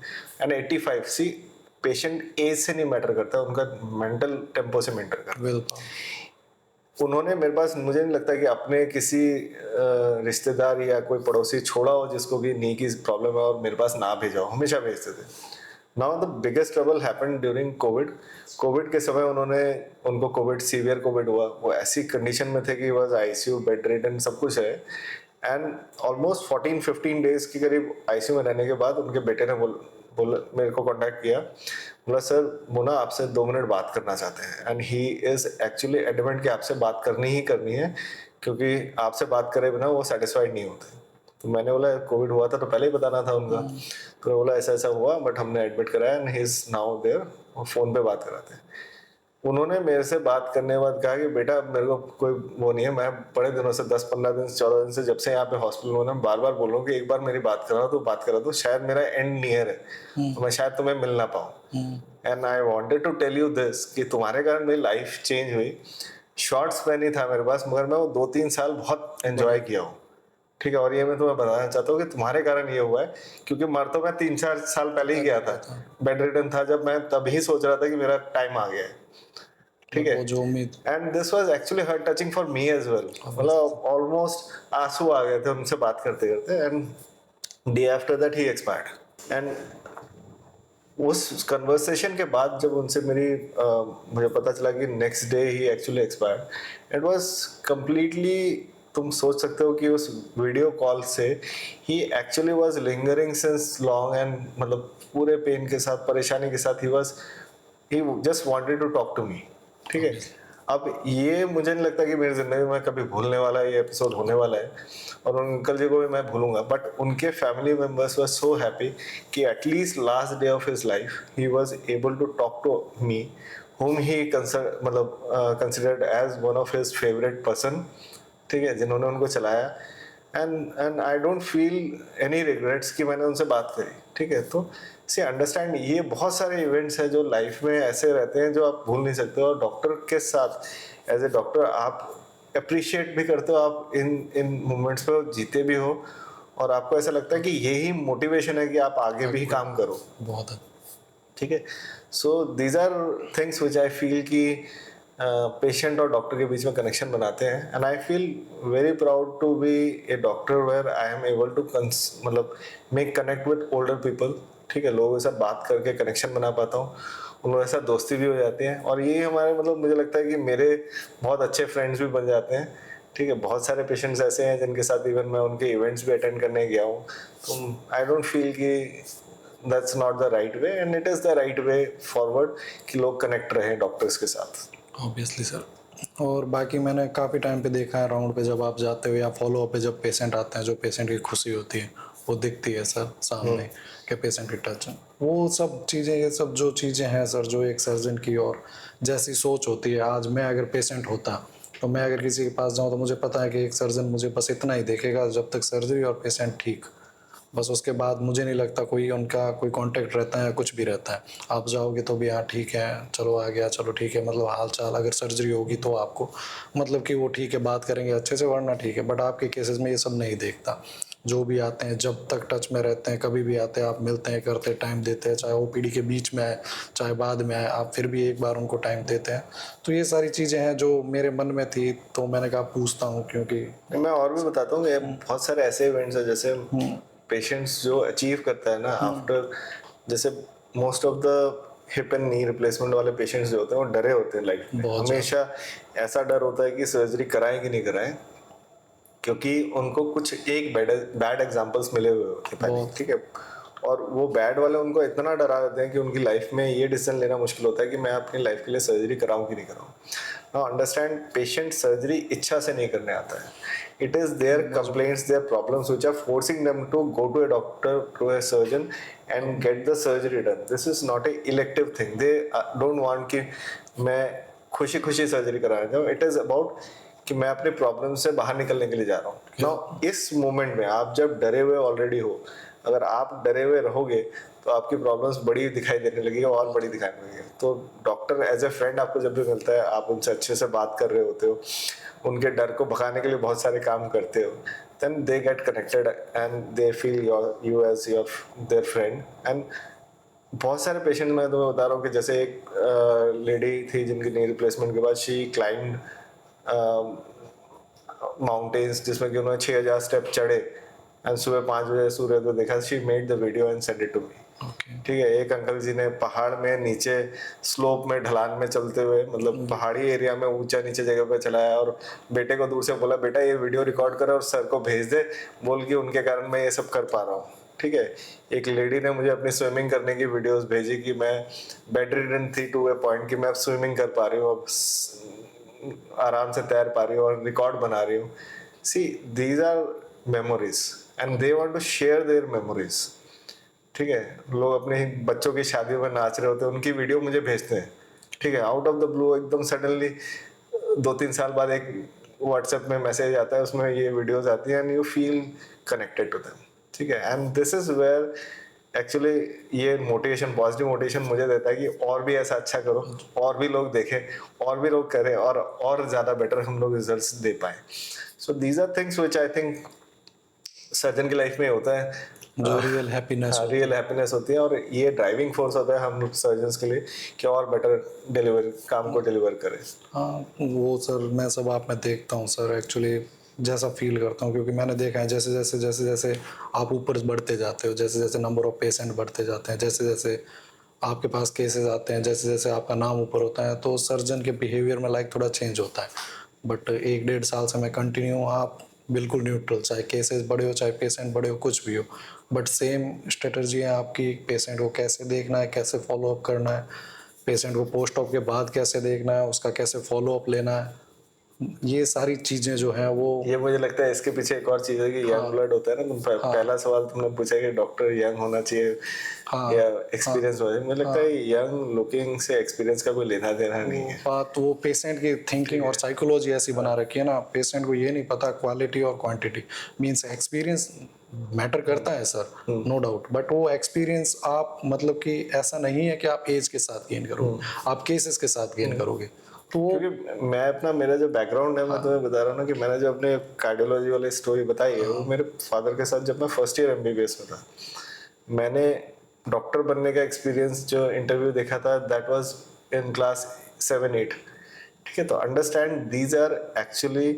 एंड 85 सी पेशेंट एज से नहीं मैटर करता, उनका मेंटल टेम्पो से मैटर करता है। बिल्कुल। उन्होंने मेरे पास, मुझे नहीं लगता कि अपने किसी रिश्तेदार या कोई पड़ोसी छोड़ा हो जिसको कि नी की प्रॉब्लम है और मेरे पास ना भेजा हो, हमेशा भेजते थे। Now the biggest trouble happened during Covid. Covid के समय उनको कोविड, सीवियर कोविड हुआ, वो ऐसी कंडीशन में थे कि बस आईसीयू, बेड रिडन, सब कुछ है। एंड ऑलमोस्ट 14-15 डेज के करीब आईसीयू में रहने के बाद उनके बेटे ने बोला, मेरे को कांटेक्ट किया, बोला सर वो ना आपसे 2 मिनट बात करना चाहते हैं। And he is actually adamant कि आपसे बात करनी ही करनी है, क्योंकि आपसे बात करे बिना वो सेटिस्फाइड नहीं होते। तो मैंने बोला कोविड हुआ था तो पहले ही बताना था उनका। तो बोला ऐसा ऐसा हुआ, बट हमने एडमिट कराया and he is now there, phone पे बात कराते हैं। उन्होंने मेरे से बात करने के बाद कहा कि बेटा मेरे को कोई वो नहीं है, मैं बड़े दिनों से 10-15 दिन 14 दिन से जब से यहाँ पे हॉस्पिटल में, मैं बार बार बोल रहा हूँ कि एक बार मेरी बात करा तो बात करा दो, शायद मेरा एंड नियर है, तो मैं शायद तुम्हें मिल ना पाऊँ। And I wanted to tell you this कि तुम्हारे कारण मेरी लाइफ चेंज हुई। शॉर्ट स्पैन ही था मेरे पास, मगर मैं वो 2-3 साल बहुत एंजॉय किया हूँ, ठीक है। और ये मैं तुम्हें बताना चाहता हूँ कि तुम्हारे कारण ये हुआ है, क्योंकि मर तो मैं 3-4 साल पहले ही गया था, बेड रिडन था जब, मैं तभी सोच रहा था कि मेरा टाइम आ गया है, ठीक है। वो जो उम्मीद, and this was actually heart touching for me as well. मतलब ऑलमोस्ट आंसू आ गए थे उनसे बात करते करते। And day after that he expired. And उस कन्वर्सेशन के बाद जब उनसे मुझे पता चला कि नेक्स्ट डे ही actually expired, it was completely, तुम सोच सकते हो कि उस वीडियो कॉल से ही actually was lingering since long, and मतलब पूरे पेन के साथ, परेशानी के साथ ही just wanted to talk to me, ठीक है। अब ये मुझे नहीं लगता कि मेरी जिंदगी में कभी भूलने वाला है, ये एपिसोड होने वाला है, और उन अंकल जी को भी मैं भूलूंगा। बट उनके family members were so happy कि at least last day of his life he was able to talk to me, whom he considered as one of his favorite person, ठीक है, जिन्होंने उनको चलाया। And I don't feel any regrets कि मैंने उनसे बात करी, ठीक है। तो सी अंडरस्टैंड, ये बहुत सारे इवेंट्स हैं जो लाइफ में ऐसे रहते हैं जो आप भूल नहीं सकते हो। और डॉक्टर के साथ एज ए डॉक्टर आप अप्रिशिएट भी करते हो, आप इन मोमेंट्स पे जीते भी हो, और आपको ऐसा लगता है कि यही मोटिवेशन है कि आप आगे भी काम करो। बहुत है। ठीक है। So these are things which I feel कि पेशेंट और डॉक्टर के बीच में कनेक्शन बनाते हैं। And I feel very proud to be a doctor where I am able to मतलब make connect with older people, ठीक है। लोगों के साथ बात करके कनेक्शन बना पाता हूँ, उन लोगों के साथ दोस्ती भी हो जाती है, और ये हमारे मतलब मुझे लगता है कि मेरे बहुत अच्छे फ्रेंड्स भी बन जाते हैं, ठीक है। बहुत सारे पेशेंट्स ऐसे हैं जिनके साथ इवन मैं उनके इवेंट्स भी अटेंड करने गया हूँ। तो आई डोंट फील कि that's not the right way, and it is the right way forward कि लोग कनेक्ट रहे डॉक्टर्स के साथ। Obviously sir. और बाकी मैंने काफ़ी टाइम पे देखा है राउंड पे, जब आप जाते हो या फॉलो अप पे जब पेशेंट आते हैं, जो पेशेंट की खुशी होती है वो दिखती है सर सामने कि पेशेंट की टच है, वो सब चीज़ें, ये सब जो चीज़ें हैं सर, जो एक सर्जन की और जैसी सोच होती है। आज मैं अगर पेशेंट होता तो मैं अगर किसी के पास जाऊँ तो मुझे पता है कि एक सर्जन मुझे बस इतना ही देखेगा जब तक सर्जरी और पेशेंट ठीक, बस उसके बाद मुझे नहीं लगता कोई उनका कोई कांटेक्ट रहता है या कुछ भी रहता है। आप जाओगे तो भी हाँ ठीक है, चलो आ गया, चलो ठीक है, मतलब हाल चाल, अगर सर्जरी होगी तो आपको मतलब कि वो ठीक है, बात करेंगे अच्छे से, वरना ठीक है। बट आपके केसेस में ये सब नहीं देखता। जो भी आते हैं जब तक टच में रहते हैं, कभी भी आते हैं आप मिलते हैं, करते टाइम देते हैं, चाहे ओपीडी के बीच में आए चाहे बाद में आए, आप फिर भी एक बार उनको टाइम देते हैं। तो ये सारी चीज़ें हैं जो मेरे मन में थी, तो मैंने कहा पूछता हूँ, क्योंकि मैं और भी बताता हूँ, बहुत सारे ऐसे इवेंट्स हैं जैसे पेशेंट्स जो अचीव करता है ना आफ्टर, जैसे most of the hip and knee replacement वाले पेशेंट्स जो होते हैं वो डरे होते हैं लाइफ में। हमेशा ऐसा डर होता है कि सर्जरी कराएं कि नहीं कराएं, क्योंकि उनको कुछ एक बैड एग्जांपल्स मिले हुए होते हैं पहले, ठीक है। और वो बैड वाले उनको इतना डरा देते हैं कि उनकी लाइफ में ये डिसीजन लेना मुश्किल होता है कि मैं अपनी लाइफ के लिए सर्जरी कराऊं कि नहीं कराऊं। नाउ अंडरस्टैंड, पेशेंट सर्जरी इच्छा से नहीं करने आता है। It is their complaints, their problems which are forcing them to go to a doctor, to a surgeon and get the surgery done. This is not a elective thing. They don't want कि मैं खुशी खुशी surgery कराना चाहूँ। It is about कि मैं अपने problem से बाहर निकलने के लिए जा रहा हूँ। नाउ इस मोमेंट में आप जब डरे हुए ऑलरेडी हो, अगर आप डरे हुए रहोगे तो आपकी प्रॉब्लम्स बड़ी दिखाई देने लगेगी और बड़ी दिखाई देने लगेगी। तो डॉक्टर एज ए फ्रेंड आपको जब भी मिलता है, आप उनसे अच्छे से बात कर रहे होते हो, उनके डर को भगाने के लिए बहुत सारे काम करते हो, then they get connected and they feel you as your their friend, and बहुत सारे पेशेंट मैं तुम्हें बता रहा हूँ कि जैसे एक लेडी थी जिनकी नी रिप्लेसमेंट के बाद शी क्लाइंब माउंटेन्स, जिसमें कि उन्होंने 6000 स्टेप चढ़े एंड सुबह 5 बजे सूर्योदय देखा। She made the video and send it to me. Okay. ठीक है, एक अंकल जी ने पहाड़ में नीचे स्लोप में ढलान में चलते हुए, मतलब पहाड़ी एरिया में ऊंचा नीचे जगह पे चलाया और बेटे को दूर से बोला, बेटा ये वीडियो रिकॉर्ड कर और सर को भेज दे, बोल के उनके कारण मैं ये सब कर पा रहा हूँ। ठीक है, एक लेडी ने मुझे अपनी स्विमिंग करने की वीडियोस भेजी कि मैं बेड रिडन थी टू ए पॉइंट कि मैं अब स्विमिंग कर पा रही हूँ, अब आराम से तैर पा रही हूँ और रिकॉर्ड बना रही हूँ। See, these are memories and they want to share their memories. ठीक है, लोग अपने बच्चों की शादियों में नाच रहे होते हैं, उनकी वीडियो मुझे भेजते हैं। ठीक है, आउट ऑफ द ब्लू एकदम सडनली 2-3 साल बाद एक व्हाट्सएप में मैसेज आता है, उसमें ये वीडियोस आती हैं and you feel connected to them. ठीक है, and this is where actually ये मोटिवेशन, पॉजिटिव मोटिवेशन मुझे देता है कि और भी ऐसा अच्छा करो, और भी लोग देखें, और भी लोग करें, और ज़्यादा बेटर हम लोग रिजल्ट्स दे पाए। So these are things which I think surgeon की लाइफ में होता है, जो रियल हैप्पीनेस हाँ, होती रियल है। हैप्पीनेस होती है, और ये ड्राइविंग फोर्स होता है हम सर्जन्स के लिए कि और बेटर डिलीवर काम को डिलीवर करें। हाँ, वो सर मैं सब आप में देखता हूँ सर, एक्चुअली जैसा फील करता हूँ, क्योंकि मैंने देखा है जैसे जैसे आप ऊपर बढ़ते जाते हो, जैसे जैसे नंबर ऑफ पेशेंट बढ़ते जाते हैं, जैसे जैसे आपके पास केसेस आते हैं, जैसे जैसे आपका नाम ऊपर होता है, तो सर्जन के बिहेवियर में लाइक थोड़ा चेंज होता है। बट 1-1.5 साल से मैं कंटिन्यू, आप बिल्कुल न्यूट्रल, चाहे केसेस बड़े हो चाहे पेशेंट बड़े हो कुछ भी हो, बट सेम स्ट्रेटजी है आपकी। पेशेंट को कैसे देखना है, कैसे फॉलो अप करना है, पेशेंट को पोस्ट ऑप के बाद कैसे देखना है, उसका कैसे फॉलो अप लेना है, ये सारी चीज़ें जो हैं वो। ये मुझे लगता है इसके पीछे एक और चीज़ है कि यंग हाँ, ब्लड होता है ना। तुम हाँ, पहला सवाल तुमने पूछा कि डॉक्टर यंग होना चाहिए या हाँ, हाँ, एक्सपीरियंस हो जाए, मुझे लगता हाँ। है यंग लुकिंग से एक्सपीरियंस का कोई लेना देना नहीं है। बात वो पेशेंट की ठीक थिंकिंग और है, साइकोलॉजी ऐसी बना रखी है ना, पेशेंट को ये नहीं पता क्वालिटी और क्वांटिटी। मींस एक्सपीरियंस मैटर करता है सर, नो डाउट, बट वो एक्सपीरियंस आप मतलब कि ऐसा नहीं है कि आप एज के साथ गेन करोगे, आप केसेस के साथ गेन करोगे, तो वो। क्योंकि मैं अपना, मेरा जो बैकग्राउंड है, मैं हाँ, तुम्हें बता रहा हूँ ना कि मैंने जो अपने कार्डियोलॉजी वाली स्टोरी बताई है, वो मेरे फादर के साथ जब मैं फर्स्ट ईयर एमबीबीएस में था, मैंने डॉक्टर बनने का एक्सपीरियंस जो इंटरव्यू देखा था, दैट वाज इन क्लास 7-8। ठीक है, तो understand these are actually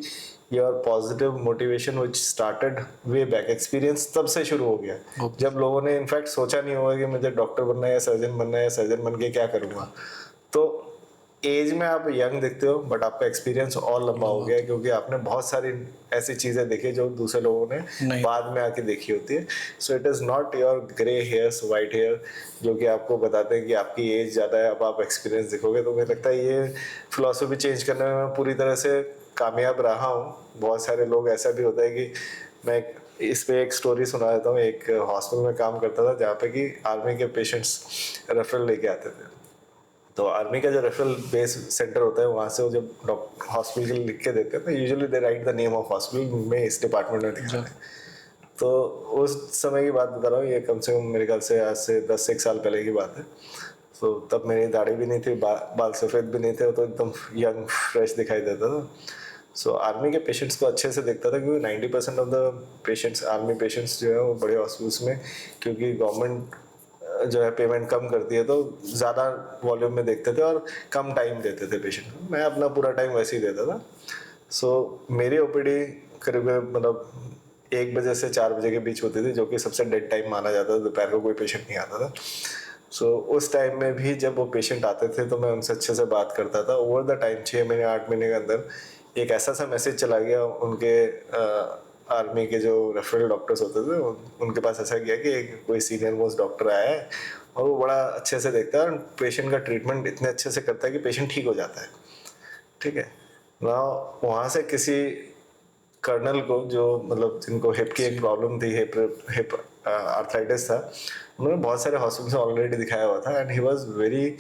your positive motivation which started way back. Experience तब से शुरू हो गया जब लोगों ने इनफैक्ट सोचा नहीं होगा कि मुझे डॉक्टर बनना है या सर्जन बनना है, या सर्जन बन के क्या करूँगा। तो एज में आप यंग दिखते हो, बट आपका एक्सपीरियंस और लंबा हो गया है, क्योंकि आपने बहुत सारी ऐसी चीज़ें देखी जो दूसरे लोगों ने नहीं, बाद में आके देखी होती है। So it is not your grey hairs, white hair जो कि आपको बताते हैं कि आपकी एज ज़्यादा है, अब आप एक्सपीरियंस दिखोगे। तो मुझे लगता है ये फिलॉसफी चेंज करने में मैं पूरी तरह से कामयाब रहा हूँ। बहुत सारे लोग, ऐसा भी होता है कि मैं इस पे एक स्टोरी सुना देता हूँ। एक हॉस्पिटल में काम करता था जहाँ पे कि आर्मी के पेशेंट्स रेफरल लेके आते थे। तो आर्मी का जो रेफरल बेस सेंटर होता है, वहाँ से वो जब हॉस्पिटल के लिए लिख के देते हैं, तो usually they right the name of hospital में, इस डिपार्टमेंट में दिखाना है। तो उस समय की बात बता रहा हूँ, ये कम से कम मेरे ख्याल से आज से 10-1 साल पहले की बात है। तो तब मेरी दाढ़ी भी नहीं थी, बाल सफ़ेद भी नहीं थे, तो एकदम यंग फ्रेश दिखाई देता था। सो आर्मी के पेशेंट्स को अच्छे से देखता था, क्योंकि 90% of the patients, army patients जो है वो बड़े हॉस्पिटल्स में, क्योंकि गवर्नमेंट जो है पेमेंट कम करती है, तो ज़्यादा वॉल्यूम में देखते थे और कम टाइम देते थे पेशेंट को। मैं अपना पूरा टाइम वैसे ही देता था। सो मेरी ओपीडी करीब मतलब 1 बजे से 4 बजे के बीच होती थी, जो कि सबसे डेड टाइम माना जाता था। दोपहर को कोई पेशेंट नहीं आता था। सो उस टाइम में भी जब वो पेशेंट आते थे तो मैं उनसे अच्छे से बात करता था। ओवर द टाइम 6 महीने 8 महीने के अंदर एक ऐसा सा मैसेज चला गया उनके आर्मी के जो रेफरल डॉक्टर्स होते थे, उनके पास ऐसा गया कि एक कोई सीनियर मोस्ट डॉक्टर आया है और वो बड़ा अच्छे से देखता है और पेशेंट का ट्रीटमेंट इतने अच्छे से करता है कि पेशेंट ठीक हो जाता है। ठीक है ना, वहाँ से किसी कर्नल को, जो मतलब जिनको हिप की एक प्रॉब्लम थी, हिप आर्थराइटिस था, उन्होंने बहुत सारे हॉस्पिटल से ऑलरेडी दिखाया हुआ था and he was very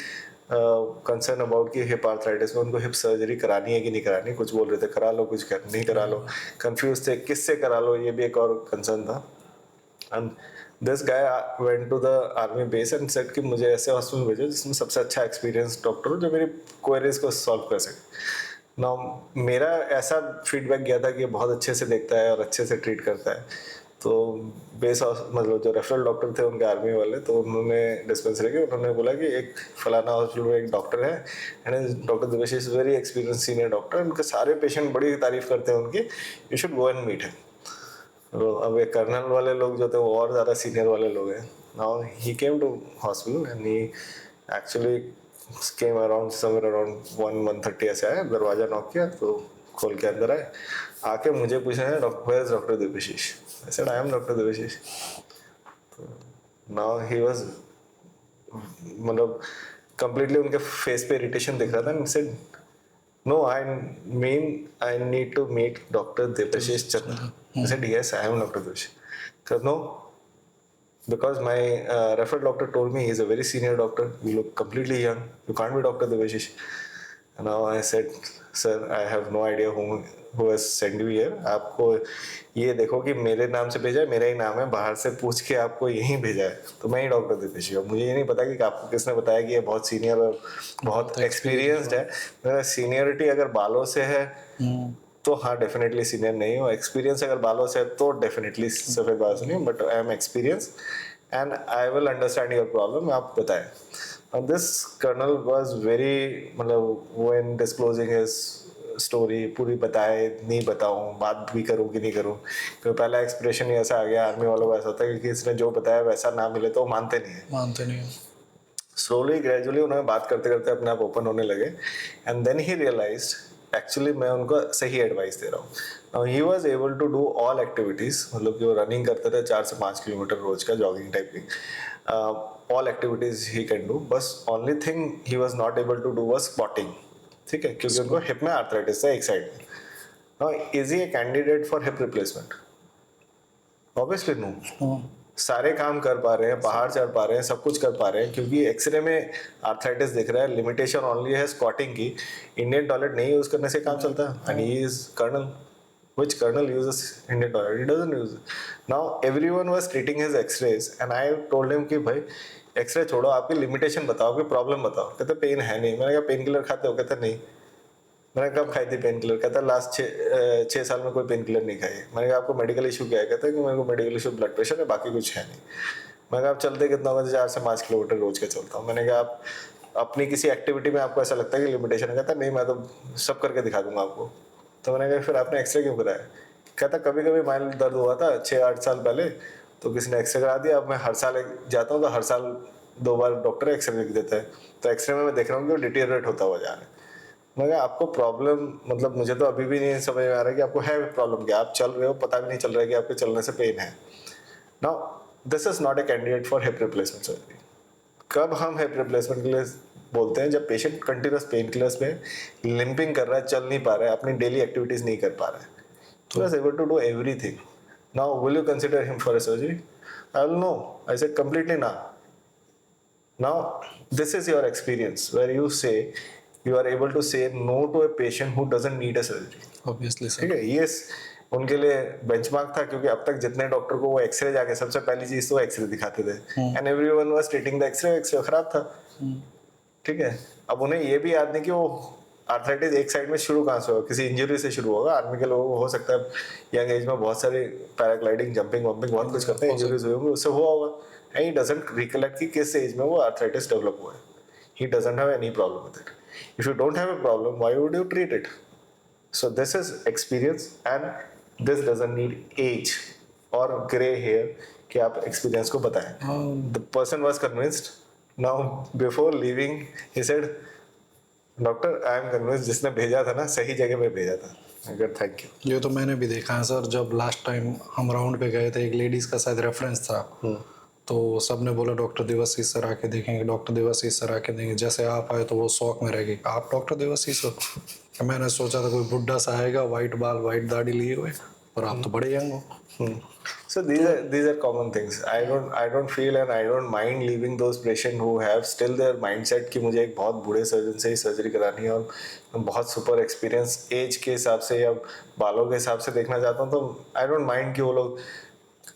concern about कि हिप आर्थराइटिस में उनको हिप सर्जरी करानी है कि नहीं करानी। कुछ बोल रहे थे करा लो, कुछ नहीं करा लो, कंफ्यूज थे किससे करा लो, ये भी एक और कंसर्न था। And this guy went to the army base and said कि मुझे ऐसे हॉस्पिटल भेजो जिसमें सबसे अच्छा एक्सपीरियंस डॉक्टर हो, जो मेरी क्वेरीज को सॉल्व कर सके। ना मेरा ऐसा फीडबैक गया था कि बहुत अच्छे से देखता है और अच्छे से ट्रीट करता है। तो मतलब जो रेफरल डॉक्टर थे उनके आर्मी वाले, तो उन्होंने डिस्पेंसरी के उन्होंने बोला कि एक फलाना हॉस्पिटल में एक डॉक्टर है and doctor Devashish is very experience senior doctor, उनके सारे पेशेंट बड़ी तारीफ करते हैं उनकी, you should go and meet him. तो अब ये कर्नल वाले लोग जो थे वो और ज़्यादा सीनियर वाले लोग हैं। Now he came to hospital and he actually came around somewhere around 1:30 ऐसे आया, दरवाज़ा नॉक किया तो खोल के अंदर आए, आके मुझे पूछा है doctor Devashish. I said I am doctor Devashish. Now he was मतलब कंप्लीटली उनके फेस पे इरिटेशन दिख रहा था and said no, I need to meet Dr. Debashish Chandra. I said, yes, I am Dr. Debashish. Because no, because my referral doctor told me he's a very senior doctor. You look completely young. You can't be Dr. Debashish. And now I said, sir, I have no idea who has sent you here. आपको ये देखो कि मेरे नाम से भेजा है, मेरा ही नाम है, बाहर से पूछ के आपको यहीं भेजा है, तो मैं ही डॉक्टर देवेशी हूँ। मुझे ये नहीं पता कि आपको किसने बताया कि ये बहुत सीनियर और बहुत एक्सपीरियंस्ड है। मेरा सीनियरिटी अगर बालों से है तो हाँ डेफिनेटली सीनियर नहीं हो, एक्सपीरियंस अगर बालों से है तो डेफिनेटली सफेद बालों से नहीं, but I am experience and I will understand your problem. आप बताएं। And this colonel was very मतलब when disclosing his story पूरी बताए, नहीं बताऊँ, बात भी करूँ कि नहीं करूँ, क्योंकि पहला एक्सप्रेशन ही ऐसा आ गया आर्मी वालों को, ऐसा होता है कि इसने जो बताया वैसा ना मिले तो मानते नहीं है। मानते नहीं। स्लोली ग्रेजुअली उन्होंने बात करते करते अपने आप ओपन होने लगे and then he realised actually मैं उनको सही एडवाइस दे रहा हूँ। Now he was able to do all activities, मतलब कि वो रनिंग करते थे 4 से 5 किलोमीटर रोज का, जॉगिंग टाइप की, all activities he can do, बस only thing he was not able to do was squatting. ठीक है, क्योंकि उनको हिप में आर्थराइटिस है एक साइड में। Now is he a candidate for hip replacement? Obviously no. सारे काम कर पा रहे हैं, पहाड़ चढ़ पा रहे हैं, सब कुछ कर पा रहे हैं, क्योंकि एक्सरे में आर्थराइटिस दिख रहा है। लिमिटेशन ओनली है स्क्वाटिंग की, इंडियन टॉयलेट नहीं यूज करने से काम चलता है। And he is colonel, which colonel uses Indian toilet? He doesn't use it. Now everyone was treating his x-rays and I told him कि भाई एक्सरे छोड़ो, आपकी लिमिटेशन बताओ, आपकी प्रॉब्लम बताओ। कहते पेन है नहीं। मैंने कहा पेन किलर खाते हो? कहते नहीं। मैंने कब खाई थी पेन किलर? कहता लास्ट 6 साल में कोई पेन किलर नहीं खाई। मैंने कहा आपको मेडिकल इशू क्या है? कहता है कि मेरे को मेडिकल इशू ब्लड प्रेशर है, बाकी कुछ है नहीं। मैंने कहा आप चलते कितना होगा? 4 से 5 किलोमीटर रोज का चलता हूँ। मैंने कहा आप अपनी किसी एक्टिविटी में आपको ऐसा लगता है कि लिमिटेशन है? कहता नहीं, मैं तो सब करके दिखा दूंगा आपको। तो मैंने कहा फिर आपने एक्सरे क्यों कराया? कहता कभी कभी माइल्ड दर्द हुआ था 6-8 साल पहले, तो किसी ने एक्सरे करा दिया। अब मैं हर साल जाता हूँ तो हर साल 2 बार डॉक्टर एक्सरे लिख देता है, तो एक्सरे में मैं देख रहा हूँ कि वो डिटेरियरेट होता हुआ जा रहा है। मैं कहा आपको प्रॉब्लम, मतलब मुझे तो अभी भी नहीं समझ में आ रहा है कि आपको है प्रॉब्लम क्या। आप चल रहे हो, पता भी नहीं चल रहा है कि आपके चलने से पेन है। Now this is not A candidate for hip replacement surgery. कब हम हिप रिप्लेसमेंट के लिए बोलते हैं? जब पेशेंट कंटिन्यूस पेन किलर्स में लिंपिंग कर रहा है, चल नहीं पा रहा है, अपनी डेली एक्टिविटीज नहीं कर पा रहा है, he was able to do everything. Now will you consider him for a surgery? I will no. I said completely no. Now this is your experience where you say you are able to say no to a patient who doesn't need a surgery. Obviously sir. ठीक है, yes उनके लिए benchmark था, क्योंकि अब तक जितने doctor को वो एक्सरे जाके सबसे पहली चीज तो एक्सरे दिखाते थे and everyone was treating the X-ray खराब था। ठीक है, अब उन्हें ये भी याद नहीं कि वो आर्थराइटिस एक साइड में शुरू कहाँ से होगा, किसी इंजरी से शुरू होगा। आर्मी के लोगों को हो सकता है यंग एज में बहुत सारे पैराग्लाइडिंग, जंपिंग वंपिंग बहुत कुछ करते हैं, इंजरीज हुई होंगी, उससे हुआ होगा। एंड ही डजंट रिकलेक्ट कि किस एज में वो आर्थराइटिस डेवलप हुआ है। He doesn't have any problem with it. If you don't have a problem, why would you treat it? So this is experience and this doesn't need age और grey hair कि आप experience को बताएं। The person was convinced. Now before leaving he said doctor I am convince, जिसने भेजा था ना सही जगह पे भेजा था। अगर थैंक यू। ये तो मैंने भी देखा है सर। जब लास्ट टाइम हम राउंड पे गए थे, एक लेडीज का शायद रेफरेंस था, तो सबने बोला डॉक्टर देवाशीष सर आके देखेंगे, डॉक्टर देवाशीष सर आके देंगे। जैसे आप आए तो वो शौक में रह गई, आप डॉक्टर देवाशीष हो। मैंने सोचा था कोई बुढ़ा सा आएगा, वाइट बाल वाइट दाढ़ी लिए हुए, और आप तो बड़े यंग हो। So these are common things. I don't feel and I don't mind leaving those patient who have still their mindset कि मुझे एक बहुत बूढ़े सर्जन से ही सर्जरी करानी है और बहुत सुपर एक्सपीरियंस एज के हिसाब से या बालों के हिसाब से देखना चाहता हूँ, तो I don't mind कि वो लोग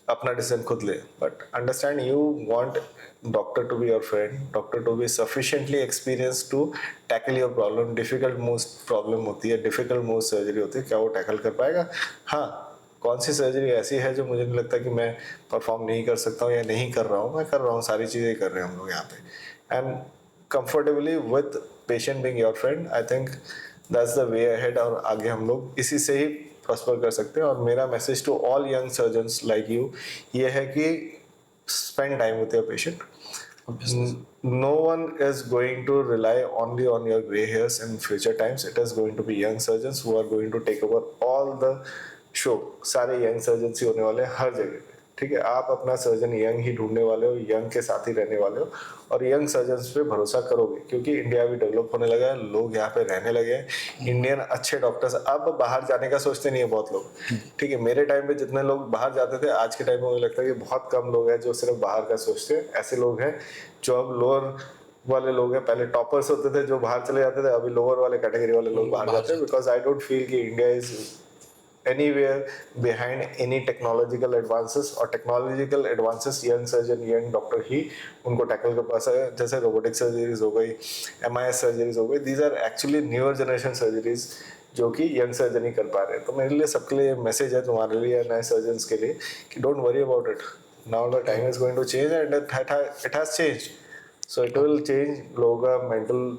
अपना डिसीजन खुद ले। But understand you want doctor to be your friend, doctor to be sufficiently experience to tackle your problem. Difficult most problem होती है, डिफिकल्ट मोस्ट सर्जरी होती है, क्या वो टैकल कर पाएगा? हाँ, कौन सी सर्जरी ऐसी है जो मुझे नहीं लगता कि मैं परफॉर्म नहीं कर सकता हूँ या नहीं कर रहा हूँ, मैं कर रहा हूँ, सारी चीज़ें कर रहे हैं हम लोग यहाँ पे, and comfortably with patient being your friend. I think that's the way ahead, और आगे हम लोग इसी से ही प्रॉस्पर कर सकते हैं। और मेरा message to all young surgeons like you ये है कि spend time with your patient. No one is going to rely only on your gray hairs in future times. It is going to be young surgeons who are going to take over all the show. सारे young surgeons ही होने वाले हैं हर जगह पे, ठीक है। आप अपना सर्जन यंग ही ढूंढने वाले हो, यंग के साथ ही रहने वाले हो, और यंग सर्जन्स पे भरोसा करोगे, क्योंकि इंडिया भी डेवलप होने लगा है, लोग यहाँ पे रहने लगे हैं। इंडियन अच्छे डॉक्टर्स अब बाहर जाने का सोचते नहीं है बहुत लोग, ठीक है। मेरे टाइम पे जितने लोग बाहर जाते थे, आज के टाइम में मुझे लगता है कि बहुत कम लोग हैं जो सिर्फ बाहर का सोचते हैं। ऐसे लोग हैं जो अब लोअर वाले लोग हैं, पहले टॉपर्स होते थे जो बाहर चले जाते थे, अभी लोअर वाले कैटेगरी वाले लोग बाहर जाते हैं, बिकॉज आई डोंट फील कि India is anywhere behind any technological advances, और technological advances young surgeon, young doctor ही उनको टैकल कर पास है। जैसे रोबोटिक सर्जरीज हो गई, MIS सर्जरीज हो गई, these are actually newer generation surgeries जो कि यंग सर्जन ही कर पा रहे हैं। तो मेरे लिए सबके लिए मैसेज है, तुम्हारे लिए, नए सर्जन्स के लिए, कि don't worry about it, now the time is going to change and it has changed, so it will change. लोगों का मेंटल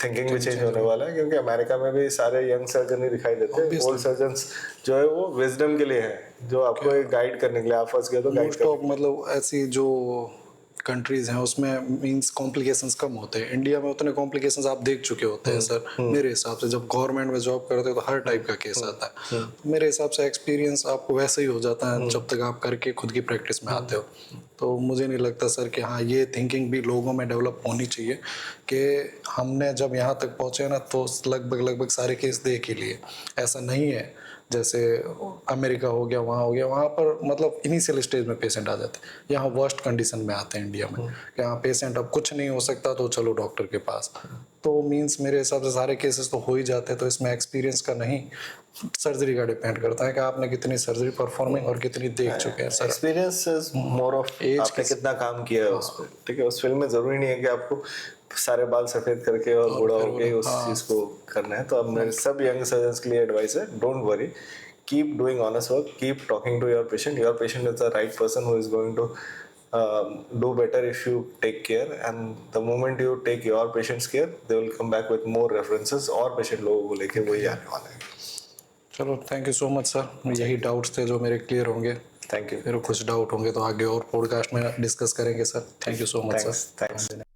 थिंकिंग भी चेंज होने वाला है, क्योंकि अमेरिका में भी सारे यंग सर्जन ही दिखाई देते हैं। ओल्ड सर्जन्स जो है वो विजडम के लिए है, जो आपको एक गाइड करने के लिए, आप फंस गए तो गाइड मोस्ट ऑफ मतलब ऐसी जो कंट्रीज हैं उसमें मींस कॉम्प्लिकेशंस कम होते हैं। इंडिया में उतने कॉम्प्लिकेशंस आप देख चुके होते हैं सर। मेरे हिसाब से जब गवर्नमेंट में जॉब करते हो तो हर टाइप का केस आता है। मेरे हिसाब से एक्सपीरियंस आपको वैसे ही हो जाता है जब तक आप करके खुद की प्रैक्टिस में आते हो। तो मुझे नहीं लगता सर कि हाँ, ये थिंकिंग भी लोगों में डेवलप होनी चाहिए कि हमने जब यहाँ तक पहुँचे ना तो लगभग सारे केस देख ही लिए। ऐसा नहीं है जैसे अमेरिका हो गया, वहाँ पर मतलब इनिशियल स्टेज में पेशेंट आ जाते हैं। यहाँ वर्स्ट कंडीशन में आते हैं इंडिया में कि हाँ पेशेंट अब कुछ नहीं हो सकता तो चलो डॉक्टर के पास। तो मींस मेरे हिसाब से सारे केसेस तो हो ही जाते हैं। तो इसमें एक्सपीरियंस का नहीं, सर्जरी का डिपेंड करता है कि आपने कितनी सर्जरी परफॉर्मिंग और कितनी देख चुके हैं sir. Experience is more of आपने कितना काम किया है उस पर, ठीक है। उस फील्ड में जरूरी नहीं है कि आपको सारे बाल सफेद करके और बूढ़ा होके उस चीज को करना है। तो अब मेरे सब यंग सर्जन्स के लिए एडवाइस है, don't worry, keep doing honest work, keep talking to your patient is the right person who is going to do better if you take care, and the moment you take your patient's care they will come back with more references, और patient लोगों को लेके वही आने वाले हैं। चलो thank you so much sir, यही डाउट्स थे जो मेरे क्लियर होंगे। Thank you. फिर कुछ डाउट होंगे तो आगे और पॉडकास्ट में डिस्कस करेंगे sir. Thank you so much sir. Thanks.